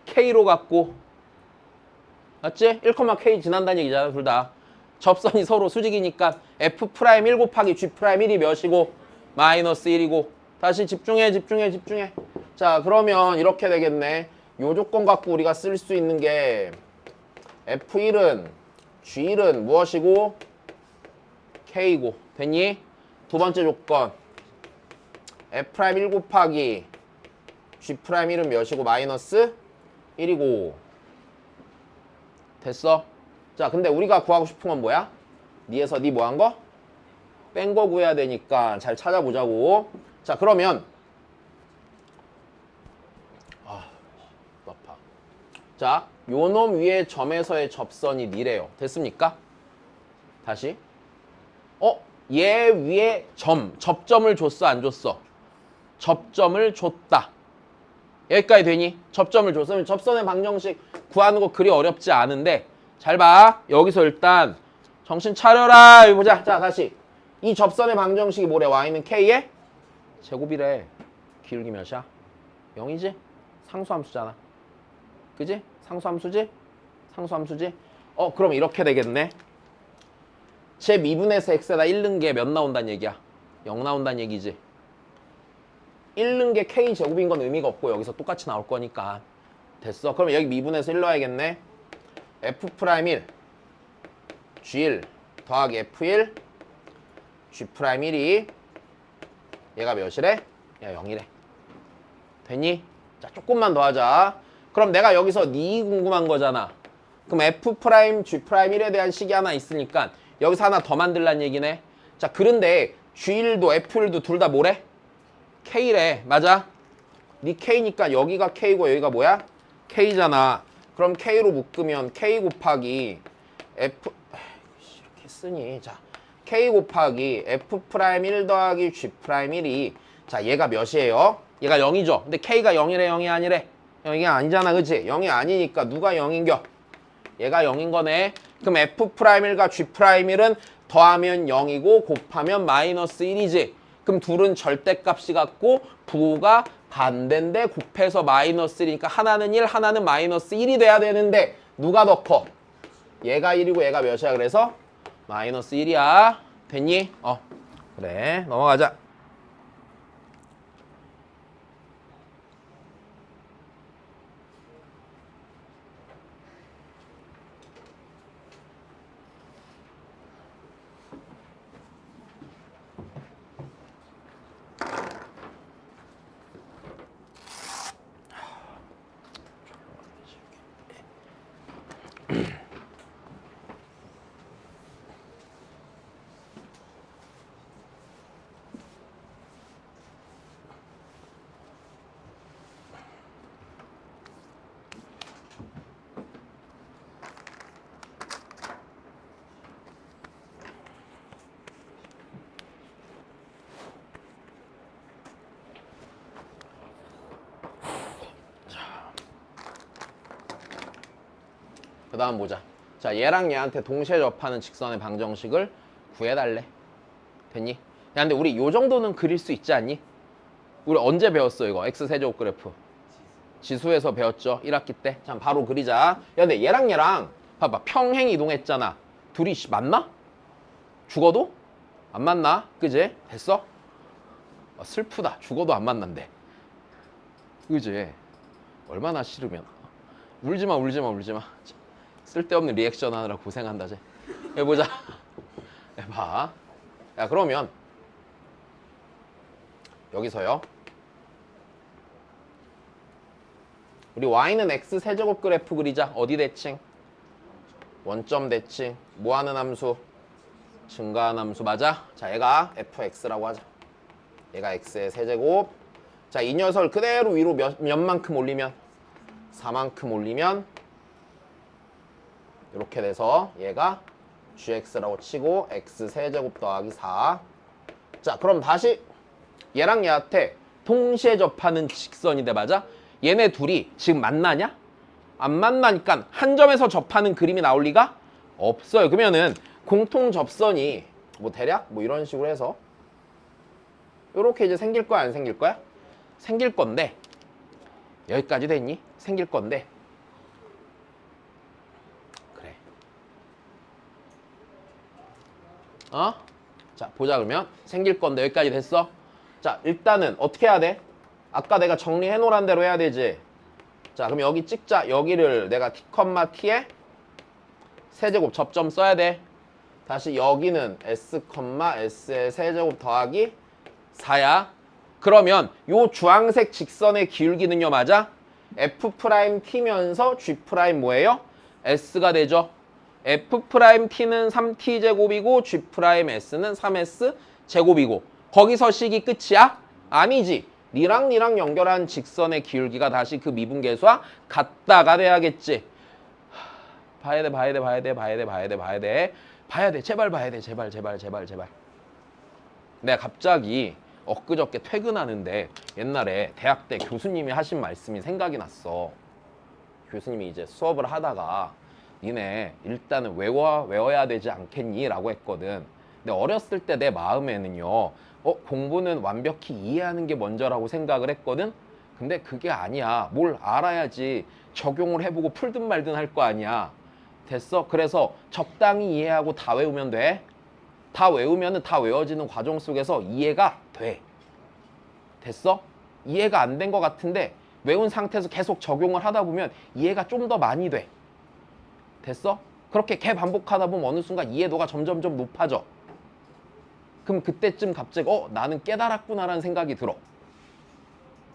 k로 같고. 맞지? 1,k 지난다는 얘기잖아. 둘 다. 접선이 서로 수직이니까 f'1 곱하기 g'1이 몇이고? 마이너스 1이고. 다시 집중해. 자 그러면 이렇게 되겠네. 요 조건 갖고 우리가 쓸 수 있는 게 F1은 G1은 무엇이고? K고. 됐니? 두 번째 조건 F'1 곱하기 G'1은 몇이고? 마이너스 1이고. 됐어? 자 근데 우리가 구하고 싶은 건 뭐야? 니에서 니 뭐 한 거? 뺀 거 구해야 되니까 잘 찾아보자고. 자 그러면 자, 요놈 위에 점에서의 접선이 니래요. 됐습니까? 다시. 얘 위에 접점을 줬어, 안 줬어? 접점을 줬다. 여기까지 되니? 접점을 줬으면 접선의 방정식 구하는 거 그리 어렵지 않은데 잘 봐. 여기서 일단 정신 차려라. 여기 보자. 자, 다시. 이 접선의 방정식이 뭐래? y는 k의 제곱이래. 기울기 몇이야? 0이지? 상수함수잖아. 그지? 상수함수지? 그럼 이렇게 되겠네. 제 미분에서 x에다 1 넣은 게 몇 나온다는 얘기야? 0 나온다는 얘기지. 1 넣은 게 k제곱인 건 의미가 없고 여기서 똑같이 나올 거니까. 됐어. 그럼 여기 미분에서 1 넣어야겠네. f'1 g1 더하기 f1 g'1이 얘가 몇이래? 야 0이래. 됐니? 자 조금만 더 하자. 그럼 내가 여기서 니 궁금한 거잖아. 그럼 F 프라임 G 프라임 1에 대한 식이 하나 있으니까 여기서 하나 더 만들란 얘기네. 자 그런데 G1도 F1도 둘 다 뭐래? K래. 맞아? 니 K니까 여기가 K고 여기가 뭐야? K잖아. 그럼 K로 묶으면 K 곱하기 F 이렇게 쓰니. 자 K 곱하기 F 프라임 1 더하기 G 프라임 1이 자 얘가 몇이에요? 얘가 0이죠. 근데 K가 0이래 0이 아니래? 0이 아니잖아. 그치? 0이 아니니까 누가 0인겨? 얘가 0인 거네. 그럼 F 프라임 1과 G 프라임 1은 더하면 0이고 곱하면 마이너스 1이지. 그럼 둘은 절대값이 같고 부호가 반대인데 곱해서 마이너스 1이니까 하나는 1, 하나는 마이너스 1이 돼야 되는데 누가 더 커? 얘가 1이고 얘가 몇이야? 그래서 마이너스 1이야. 됐니? 그래. 넘어가자. 그 다음 보자. 자 얘랑 얘한테 동시에 접하는 직선의 방정식을 구해달래. 됐니? 야 근데 우리 요 정도는 그릴 수 있지 않니? 우리 언제 배웠어 이거? X세제곱 그래프 지수에서 배웠죠. 1학기 때. 자 바로 그리자. 야 근데 얘랑 얘랑 봐봐 평행 이동했잖아. 둘이 맞나? 죽어도? 안 만나? 그지? 됐어? 슬프다. 죽어도 안 만난대. 그지? 얼마나 싫으면. 울지마 울지마 울지마. 쓸데없는 리액션 하느라 고생한다 쟤. 해보자. 해봐. 야 그러면 여기서요 우리 y는 x 세제곱 그래프 그리자. 어디 대칭? 원점 대칭. 뭐하는 함수? 증가한 함수. 맞아? 자 얘가 fx라고 하자. 얘가 x의 세제곱. 자 이 녀석을 그대로 위로 몇만큼 올리면 4만큼 올리면 이렇게 돼서 얘가 gx라고 치고 x 세제곱 더하기 4. 자 그럼 다시 얘랑 얘한테 동시에 접하는 직선인데 맞아? 얘네 둘이 지금 만나냐? 안 만나니까 한 점에서 접하는 그림이 나올 리가 없어요. 그러면은 공통 접선이 뭐 대략 뭐 이런 식으로 해서 이렇게 이제 생길 거야 안 생길 거야? 생길 건데 여기까지 됐니? 생길 건데 그래. 자 보자. 그러면 생길 건데 여기까지 됐어. 자 일단은 어떻게 해야 돼? 아까 내가 정리해 놓으란 대로 해야 되지. 자 그럼 여기 찍자. 여기를 내가 t, t에 세제곱 접점 써야 돼. 다시 여기는 s, s의 세제곱 더하기 4야. 그러면 요 주황색 직선의 기울기는요 맞아? f't면서 g' 뭐예요? s가 되죠. f't는 3t제곱이고 g's는 3s 제곱이고 거기서 식이 끝이야? 아니지. 니랑 니랑 연결한 직선의 기울기가 다시 그 미분계수와 같다가 돼야겠지. 봐야 돼 봐야 돼 봐야 돼 봐야 돼 봐야 돼 봐야 돼 봐야 돼. 제발 봐야 돼. 제발 제발 제발 제발. 내가 갑자기 엊그저께 퇴근하는데 옛날에 대학 때 교수님이 하신 말씀이 생각이 났어. 교수님이 이제 수업을 하다가 니네 일단은 외워야 되지 않겠니? 라고 했거든. 근데 어렸을 때 내 마음에는요 공부는 완벽히 이해하는 게 먼저라고 생각을 했거든. 근데 그게 아니야. 뭘 알아야지 적용을 해보고 풀든 말든 할 거 아니야. 됐어? 그래서 적당히 이해하고 다 외우면 돼. 다 외우면은 다 외워지는 과정 속에서 이해가 돼. 됐어? 이해가 안 된 것 같은데 외운 상태에서 계속 적용을 하다 보면 이해가 좀 더 많이 돼. 됐어? 그렇게 개 반복하다 보면 어느 순간 이해도가 점점점 높아져. 그럼 그때쯤 갑자기 나는 깨달았구나라는 생각이 들어.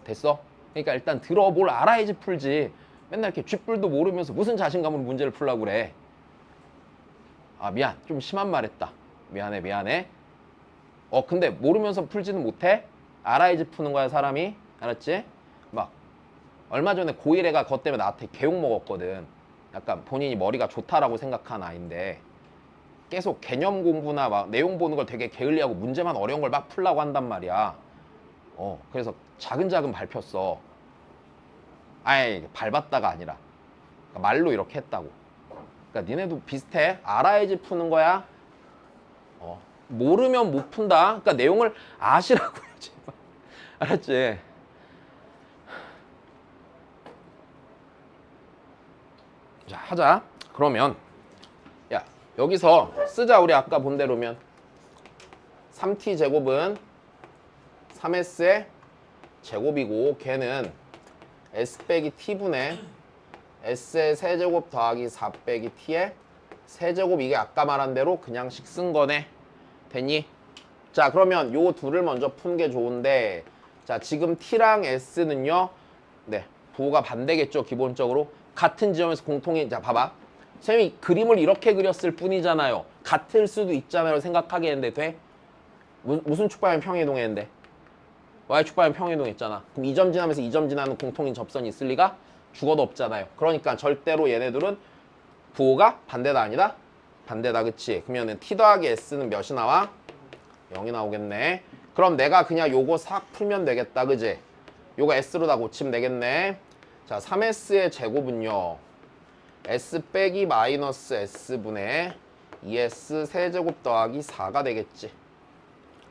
됐어? 그러니까 일단 들어 뭘 알아야지 풀지. 맨날 이렇게 쥐뿔도 모르면서 무슨 자신감으로 문제를 풀려고 그래. 아 미안 좀 심한 말 했다. 미안해. 근데 모르면서 풀지는 못해? 알아야지 푸는 거야 사람이. 알았지? 막 얼마 전에 고1 애가 그것 때문에 나한테 개욕 먹었거든. 약간 본인이 머리가 좋다라고 생각한 아이인데 계속 개념 공부나 막 내용 보는 걸 되게 게을리하고 문제만 어려운 걸 막 풀라고 한단 말이야. 그래서 자근자근 밟혔어. 아니 밟았다가 아니라 그러니까 말로 이렇게 했다고. 그러니까 니네도 비슷해. 알아야지 푸는 거야. 모르면 못 푼다. 그러니까 내용을 아시라고요 제발. 알았지? 자 하자. 그러면 야 여기서 쓰자. 우리 아까 본 대로면 3t 제곱은 3s의 제곱이고 걔는 s 빼기 t분의 s의 세제곱 더하기 4 빼기 t의 세제곱. 이게 아까 말한 대로 그냥 식 쓴 거네. 됐니? 자 그러면 요 둘을 먼저 푸는 게 좋은데 자 지금 t랑 s는요 네 부호가 반대겠죠. 기본적으로 같은 지점에서 공통이. 자 봐봐 선생님이 그림을 이렇게 그렸을 뿐이잖아요. 같을 수도 있잖아요 생각하겠는데 돼? 무슨 축방면 평행이동했는데 y축방면 평행이동했잖아. 그럼 이 점 지나면서 이 점 지나는 공통인 접선이 있을 리가 죽어도 없잖아요. 그러니까 절대로 얘네들은 부호가 반대다 아니다? 반대다. 그치? 그러면은 t 더하기 s는 몇이 나와? 0이 나오겠네. 그럼 내가 그냥 요거 싹 풀면 되겠다. 그지? 요거 s로 다 고치면 되겠네. 자 3s의 제곱은요 s 빼기 마이너스 s분의 2s 세제곱 더하기 4가 되겠지.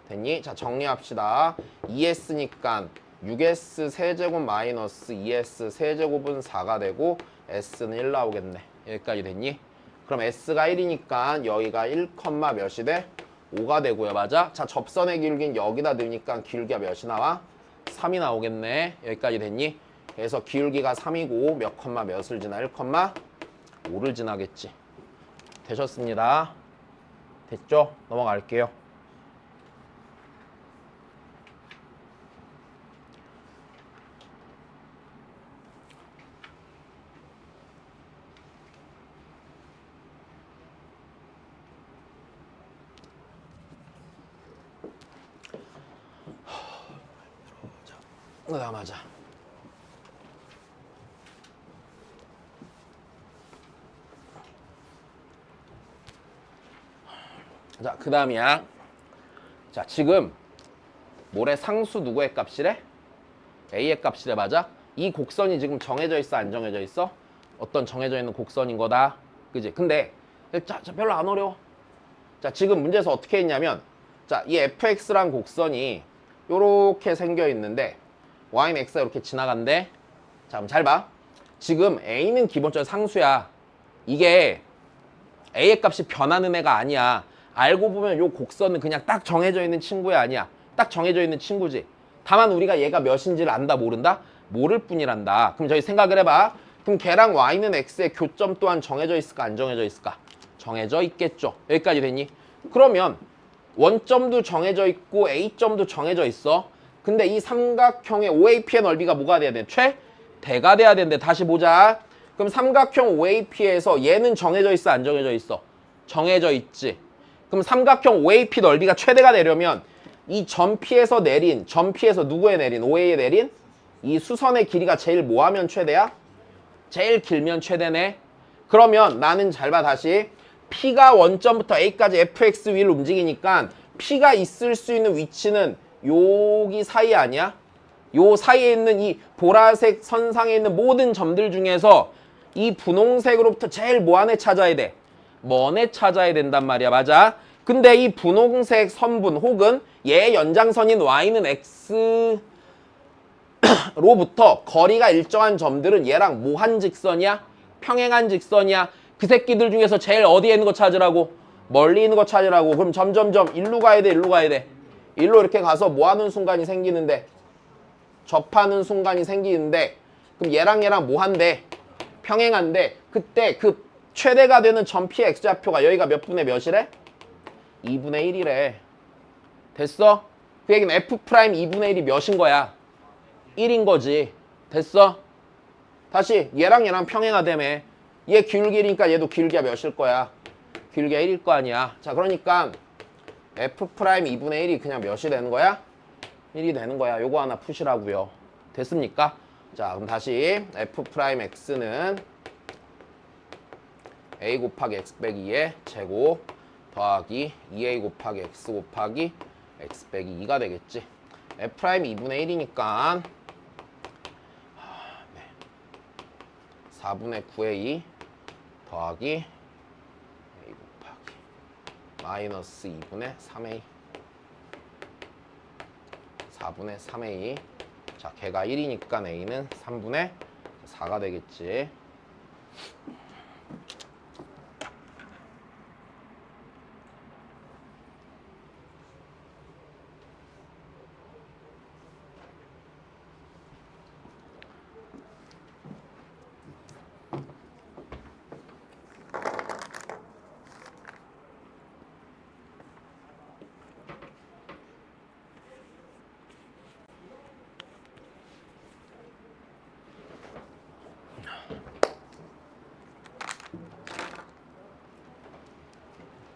됐니? 자 정리합시다. 2s니까 6s 세제곱 마이너스 2s 세제곱은 4가 되고 s는 1 나오겠네. 여기까지 됐니? 그럼 s가 1이니까 여기가 1, 몇이 돼? 5가 되고요. 맞아? 자 접선의 길기는 여기다 넣으니까 기울기가 몇이 나와? 3이 나오겠네. 여기까지 됐니? 그래서 기울기가 3이고 몇 몇을 지나? 1, 5를 지나겠지. 되셨습니다. 됐죠? 넘어갈게요. 맞아. 자, 그 다음이야. 자, 지금 모래 상수 누구의 값이래? A의 값이래. 맞아? 이 곡선이 지금 정해져 있어? 안 정해져 있어? 어떤 정해져 있는 곡선인 거다. 그지? 근데 자, 별로 안 어려워. 자, 지금 문제에서 어떻게 했냐면 자, 이 fx란 곡선이 요렇게 생겨 있는데 y는 x가 이렇게 지나간대. 자, 그럼 잘 봐. 지금 a는 기본적으로 상수야. 이게 a의 값이 변하는 애가 아니야. 알고 보면 요 곡선은 그냥 딱 정해져 있는 친구야. 아니야. 딱 정해져 있는 친구지. 다만 우리가 얘가 몇인지를 안다 모른다? 모를 뿐이란다. 그럼 저희 생각을 해봐. 그럼 걔랑 y는 x의 교점 또한 정해져 있을까 안 정해져 있을까? 정해져 있겠죠. 여기까지 됐니? 그러면 원점도 정해져 있고 a점도 정해져 있어. 근데 이 삼각형의 OAP의 넓이가 뭐가 돼야 돼? 최대가 돼야 되는데 다시 보자. 그럼 삼각형 OAP에서 얘는 정해져 있어 안 정해져 있어? 정해져 있지. 그럼 삼각형 OAP 넓이가 최대가 되려면 이 점 P에서 내린, 점 P에서 누구에 내린? OA에 내린? 이 수선의 길이가 제일 뭐하면 최대야? 제일 길면 최대네. 그러면 나는 잘 봐 다시. P가 원점부터 A까지 fx 위를 움직이니까 P가 있을 수 있는 위치는 여기 사이 아니야? 요 사이에 있는 이 보라색 선상에 있는 모든 점들 중에서 이 분홍색으로부터 제일 뭐 안에 찾아야 돼? 먼에 찾아야 된단 말이야. 맞아? 근데 이 분홍색 선분 혹은 얘의 연장선인 y는 x로부터 거리가 일정한 점들은 얘랑 뭐한 직선이야? 평행한 직선이야. 그 새끼들 중에서 제일 어디에 있는 거 찾으라고? 멀리 있는 거 찾으라고. 그럼 점점점 일로 가야 돼, 일로 가야 돼. 일로 이렇게 가서 뭐 하는 순간이 생기는데? 접하는 순간이 생기는데 그럼 얘랑 뭐 한대? 평행한데 그때 그 최대가 되는 점 P의 x좌표가 여기가 몇 분의 몇이래? 2분의 1이래. 됐어? 그 얘기는 F 프라임 2분의 1이 몇인 거야? 1인 거지. 됐어? 다시 얘랑 얘랑 평행하다며. 얘 기울기니까 얘도 기울기가 몇일 거야? 기울기가 1일 거 아니야. 자, 그러니까 F 프라임 2분의 1이 그냥 몇이 되는 거야? 1이 되는 거야. 요거 하나 푸시라고요. 됐습니까? 자, 그럼 다시 F 프라임 X는 A 곱하기 X 빼기 2의 제곱 더하기 2A 곱하기 X 곱하기 X 빼기 2가 되겠지. F 프라임 2분의 1이니까 4분의 9의 2 더하기 A 곱하기 마이너스 2분의 3A 4분의 3A. 자, 걔가 1이니까 A는 3분의 4가 되겠지.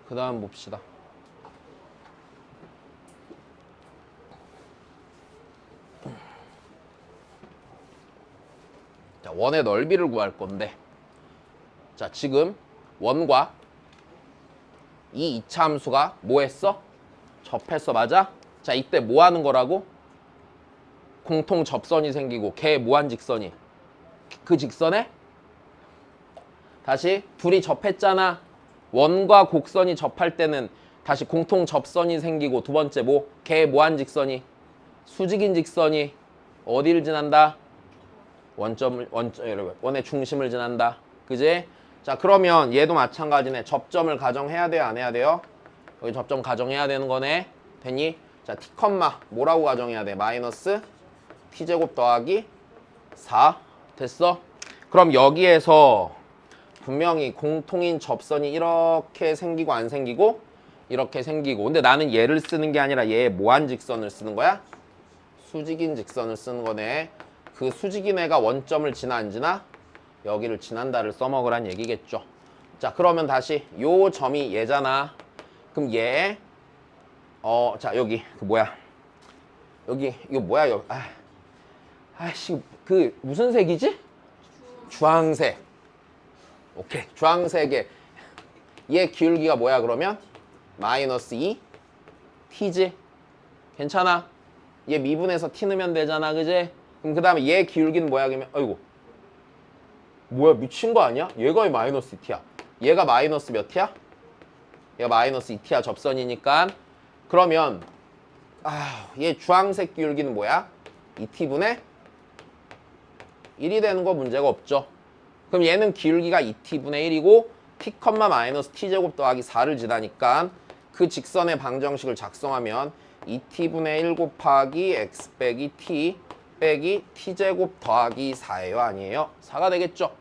그 다음 봅시다. 자, 원의 넓이를 구할 건데, 자, 지금 원과 이 이차 함수가 뭐 했어? 접했어. 맞아? 자, 이때 뭐 하는 거라고? 공통 접선이 생기고 걔 뭐한 직선이? 그 직선에 다시 둘이 접했잖아. 원과 곡선이 접할 때는 다시 공통 접선이 생기고, 두 번째 뭐? 걔 뭐한 직선이? 수직인 직선이 어디를 지난다? 원의 중심을 지난다. 그지? 자, 그러면 얘도 마찬가지네. 접점을 가정해야 돼요? 안 해야 돼요? 여기 접점 가정해야 되는 거네. 됐니? 자, t, 뭐라고 가정해야 돼? 마이너스 t제곱 더하기 4. 됐어? 그럼 여기에서 분명히 공통인 접선이 이렇게 생기고 안 생기고 이렇게 생기고, 근데 나는 얘를 쓰는 게 아니라 얘의 뭐한 직선을 쓰는 거야? 수직인 직선을 쓰는 거네. 그 수직인 애가 원점을 지나 안 지나? 여기를 지난다를 써먹으란 얘기겠죠. 자, 그러면 다시 요 점이 얘잖아. 그럼 얘 자, 여기 그 뭐야, 여기 이거 뭐야, 여기 아씨 그 무슨 색이지? 주황색. 오케이, 주황색에 얘 기울기가 뭐야 그러면? 마이너스 2 t지. 괜찮아? 얘 미분해서 t 넣으면 되잖아. 그지? 그럼 그 다음에 얘 기울기는 뭐야 그러면? 아이고, 뭐야, 미친 거 아니야? 얘가 왜 마이너스 2t야? 얘가 마이너스 몇 t야? 얘가 마이너스 2t야. 접선이니까. 그러면 얘 주황색 기울기는 뭐야? 2t분의 1이 되는 거 문제가 없죠. 그럼 얘는 기울기가 2t분의 1이고 t, 마이너스 t제곱 더하기 4를 지나니까 그 직선의 방정식을 작성하면 2t분의 1 곱하기 x 빼기 t 빼기 t제곱 더하기 4예요? 아니에요? 4가 되겠죠?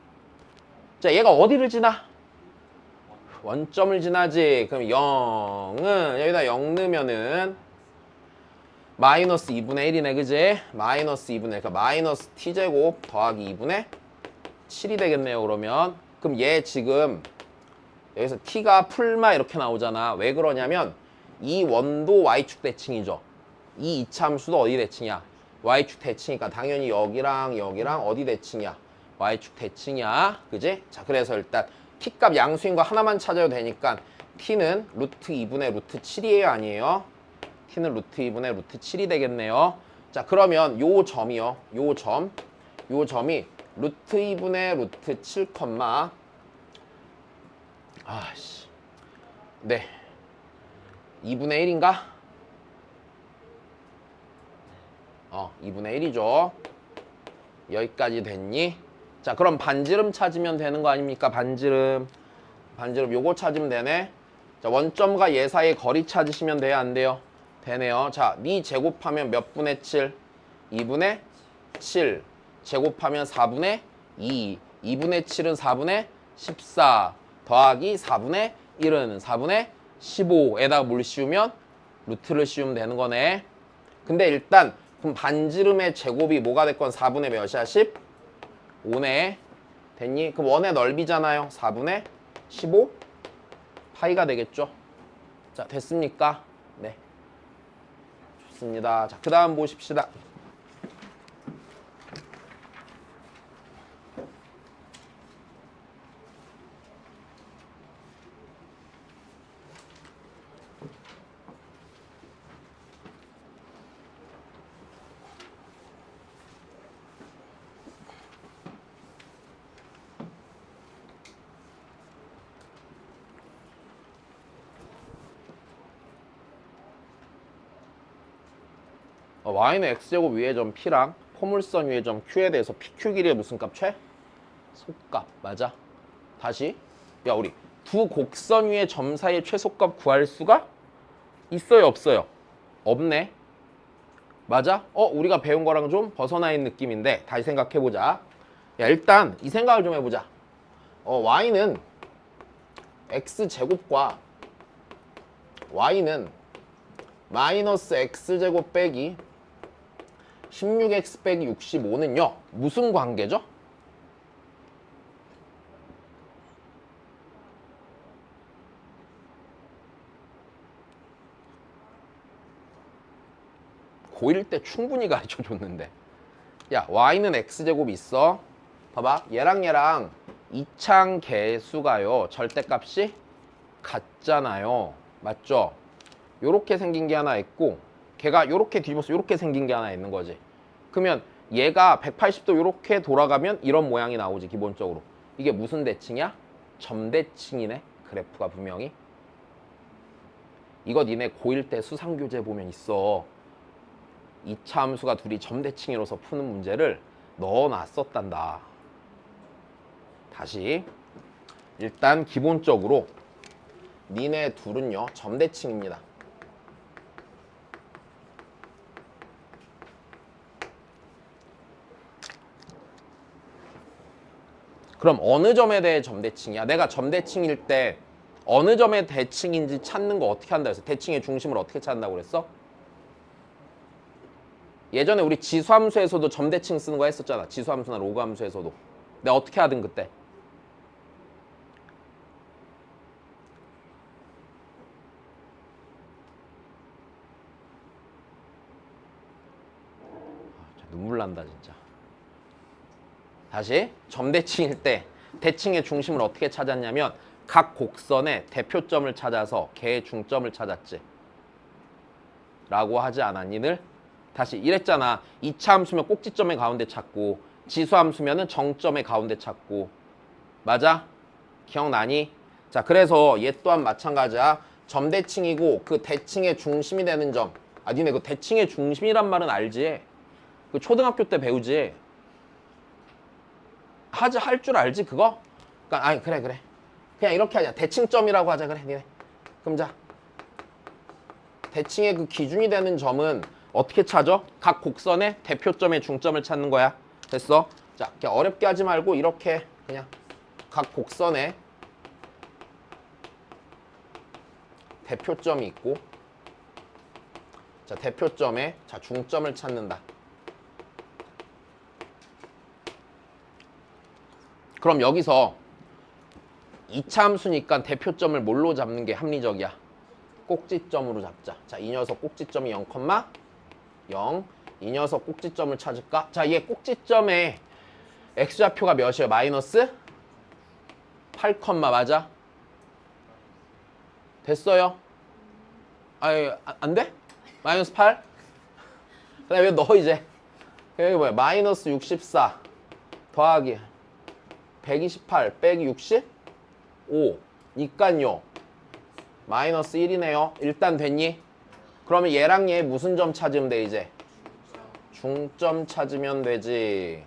자, 얘가 어디를 지나? 원점을 지나지. 그럼 0은 여기다 0 넣으면은 마이너스 2분의 1이네. 그지? 마이너스 2분의 1. 그러니까 마이너스 t제곱 더하기 2분의 7이 되겠네요. 그럼 얘 지금 여기서 t가 풀마 이렇게 나오잖아. 왜 그러냐면 이 원도 y축 대칭이죠. 이 이차함수도 어디 대칭이야? y축 대칭이니까 당연히 여기랑 여기랑 어디 대칭이야? y축 대칭이야. 그지? 자, 그래서 일단 t값 양수인 거 하나만 찾아도 되니까 t는 루트 2분의 루트 7이에요? 아니에요? t는 루트 2분의 루트 7이 되겠네요. 자, 그러면 요 점이요. 요 점이 루트 2분의 루트 7, 네, 2분의 1인가? 2분의 1이죠. 여기까지 됐니? 자, 그럼 반지름 찾으면 되는 거 아닙니까? 반지름 요거 찾으면 되네. 자, 원점과 얘 사이의 거리 찾으시면 돼요? 안 돼요? 되네요. 자, 니 제곱하면 몇 분의 7? 2분의 7 제곱하면 4분의 2. 2분의 7은 4분의 14 더하기 4분의 1은 4분의 15에다가 뭘 씌우면 루트를 씌우면 되는 거네. 근데 일단 그럼 반지름의 제곱이 뭐가 됐건 4분의 몇이야? 15네. 됐니? 그럼 원의 넓이잖아요. 4분의 15 파이가 되겠죠. 자, 됐습니까? 네. 좋습니다. 자, 그 다음 보십시다. y는 x제곱 위의 점 p랑 포물선 위의 점 q에 대해서 pq 길이의 무슨 값? 최소값. 맞아. 다시. 야, 우리 두 곡선 위의 점 사이의 최소값 구할 수가 있어요, 없어요? 없네. 맞아? 우리가 배운 거랑 좀 벗어나 있는 느낌인데 다시 생각해보자. 야, 일단 이 생각을 좀 해보자. y는 x제곱과 y는 마이너스 x제곱 빼기 16x 빼기 65는요. 무슨 관계죠? 고1 때 충분히 가르쳐줬는데. 야, y는 x제곱이 있어. 봐봐. 얘랑 이창 개수가요. 절대값이 같잖아요. 맞죠? 요렇게 생긴 게 하나 있고 걔가 요렇게 뒤집어서 요렇게 생긴 게 하나 있는 거지. 그러면 얘가 180도 요렇게 돌아가면 이런 모양이 나오지, 기본적으로. 이게 무슨 대칭이야? 점대칭이네. 그래프가 분명히. 이거 니네 고1 때 수상교재 보면 있어. 2차 함수가 둘이 점대칭이로서 푸는 문제를 넣어놨었단다. 다시. 일단 기본적으로 니네 둘은요 점대칭입니다. 그럼 어느 점에 대해 점대칭이야? 내가 점대칭일 때 어느 점의 대칭인지 찾는 거 어떻게 한다 그랬어? 대칭의 중심을 어떻게 찾는다고 그랬어? 예전에 우리 지수함수에서도 점대칭 쓰는 거 했었잖아. 지수함수나 로그함수에서도. 내가 어떻게 하든 그때. 눈물 난다 진짜. 다시. 점대칭일 때 대칭의 중심을 어떻게 찾았냐면 각 곡선의 대표점을 찾아서 걔의 중점을 찾았지. 라고 하지 않았니 늘? 다시 이랬잖아. 2차 함수면 꼭지점의 가운데 찾고 지수함수면은 정점의 가운데 찾고. 맞아? 기억나니? 자, 그래서 얘 또한 마찬가지야. 점대칭이고 그 대칭의 중심이 되는 점. 아, 니네 그 대칭의 중심이란 말은 알지? 그 초등학교 때 배우지? 할 줄 알지 그거? 그러니까 아니 그래. 그냥 이렇게 하자. 대칭점이라고 하자. 그래 니네. 그럼 자. 대칭의 그 기준이 되는 점은 어떻게 찾아? 각 곡선의 대표점의 중점을 찾는 거야. 됐어? 자, 이렇게 어렵게 하지 말고 이렇게 그냥 각 곡선에 대표점이 있고, 자, 대표점에 자 중점을 찾는다. 그럼 여기서 2차 함수니까 대표점을 뭘로 잡는 게 합리적이야? 꼭지점으로 잡자. 자, 이 녀석 꼭지점이 0,0. 이 녀석 꼭지점을 찾을까? 자, 얘 꼭지점의 x좌표가 몇이에요? 마이너스 8, 맞아? 됐어요? 아니, 안 돼? 마이너스 8? 그 다음에 너 이제 여기 뭐야? 마이너스 64 더하기 128 빼기 65 니깐요 마이너스 1이네요. 일단 됐니? 그러면 얘랑 얘 무슨 점 찾으면 돼 이제? 중점 찾으면 되지.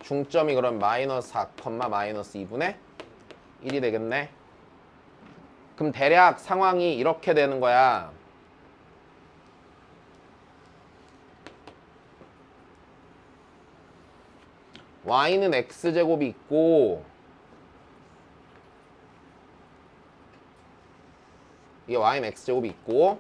중점이 그럼 마이너스 4, 마이너스 2분의 1이 되겠네. 그럼 대략 상황이 이렇게 되는 거야. y는 x제곱이 있고 이게 y는 x제곱이 있고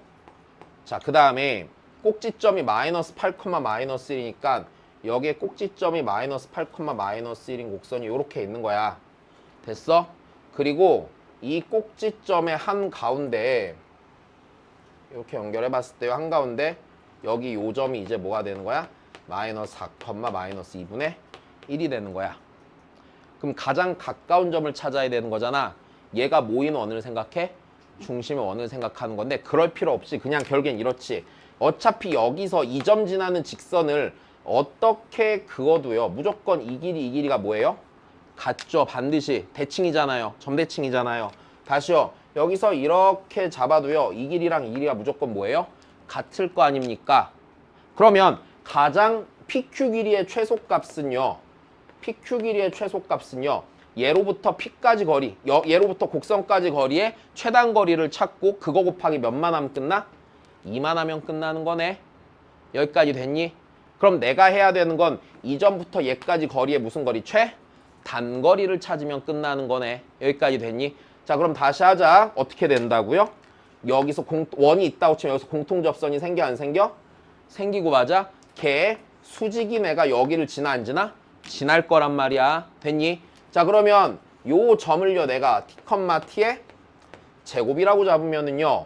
자, 그 다음에 꼭지점이 마이너스 8, 마이너스 1이니까 여기에 꼭지점이 마이너스 8, 마이너스 1인 곡선이 이렇게 있는 거야. 됐어? 그리고 이 꼭지점의 한가운데 이렇게 연결해 봤을 때 한가운데 여기 요 점이 이제 뭐가 되는 거야? 마이너스 4, 마이너스 2분의 1이 되는 거야. 그럼 가장 가까운 점을 찾아야 되는 거잖아. 얘가 모이는 원을 생각해? 중심의 원을 생각하는 건데 그럴 필요 없이 그냥 결국엔 이렇지. 어차피 여기서 이 점 지나는 직선을 어떻게 그어도요. 무조건 이 길이가 뭐예요? 같죠. 반드시 대칭이잖아요. 점대칭이잖아요. 다시요. 여기서 이렇게 잡아도요. 이 길이랑 이 길이가 무조건 뭐예요? 같을 거 아닙니까? 그러면 가장 PQ 길이의 최소값은요. PQ 길이의 최소값은요. 얘로부터 P까지 거리, 얘로부터 곡선까지 거리의 최단 거리를 찾고 그거 곱하기 몇만 하면 끝나? 2만 하면 끝나는 거네. 여기까지 됐니? 그럼 내가 해야 되는 건 이 점부터 얘까지 거리의 무슨 거리? 단거리를 찾으면 끝나는 거네. 여기까지 됐니? 자, 그럼 다시 하자. 어떻게 된다고요? 여기서 원이 있다고 치면 여기서 공통접선이 생겨 안 생겨? 생기고 맞아? 걔 수직인 애가 여기를 지나 안 지나? 지날 거란 말이야. 됐니? 자, 그러면 요 점을요 내가 t, t의 제곱이라고 잡으면은요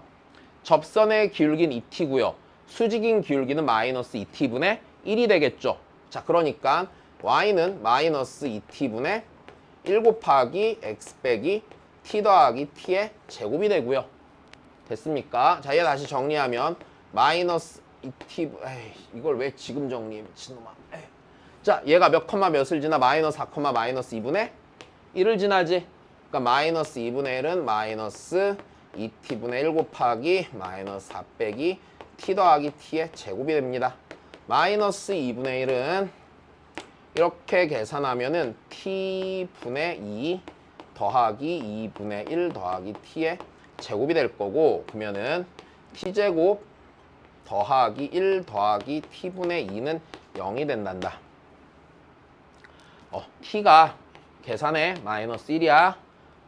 접선의 기울기는 2t고요. 수직인 기울기는 마이너스 2t분의 1이 되겠죠. 자, 그러니까 y는 마이너스 2t분의 1 곱하기 x 빼기 t 더하기 t의 제곱이 되고요. 됐습니까? 자, 얘 다시 정리하면 마이너스 2t, 이걸 왜 지금 정리해 미친놈아. 자, 얘가 몇 몇을 지나? 마이너스 4, 마이너스 2분의 1을 지나지. 그러니까 마이너스 2분의 1은 마이너스 2t분의 1 곱하기 마이너스 4 빼기 t 더하기 t의 제곱이 됩니다. 마이너스 2분의 1은 이렇게 계산하면은 t분의 2 더하기 2분의 1 더하기 t의 제곱이 될 거고, 그러면은 t제곱 더하기 1 더하기 t분의 2는 0이 된단다. t가 계산해 마이너스 1이야.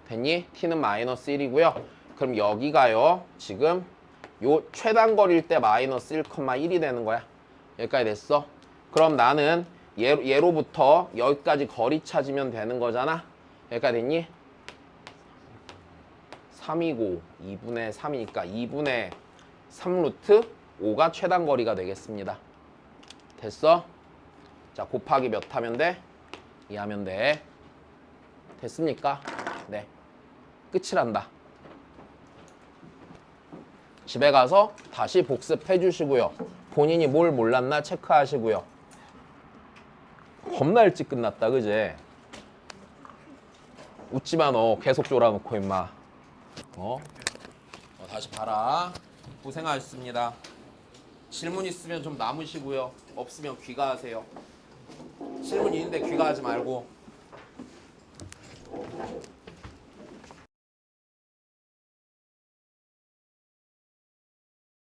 됐니? t는 마이너스 1이고요. 그럼 여기가요 지금 요 최단거리일 때 마이너스 1,1이 되는 거야. 여기까지 됐어. 그럼 나는 얘로부터 여기까지 거리 찾으면 되는 거잖아. 여기까지 됐니? 3이고 2분의 3이니까 2분의 3루트 5가 최단거리가 되겠습니다. 됐어? 자, 곱하기 몇 하면 돼? 2 하면 돼. 됐습니까? 네. 끝이란다. 집에 가서 다시 복습해 주시고요. 본인이 뭘 몰랐나 체크하시고요. 겁나 일찍 끝났다, 그제? 웃지마, 너. 계속 졸아놓고, 임마. 다시 봐라. 고생하셨습니다. 질문 있으면 좀 남으시고요. 없으면 귀가하세요. 질문 있는데 귀가하지 말고.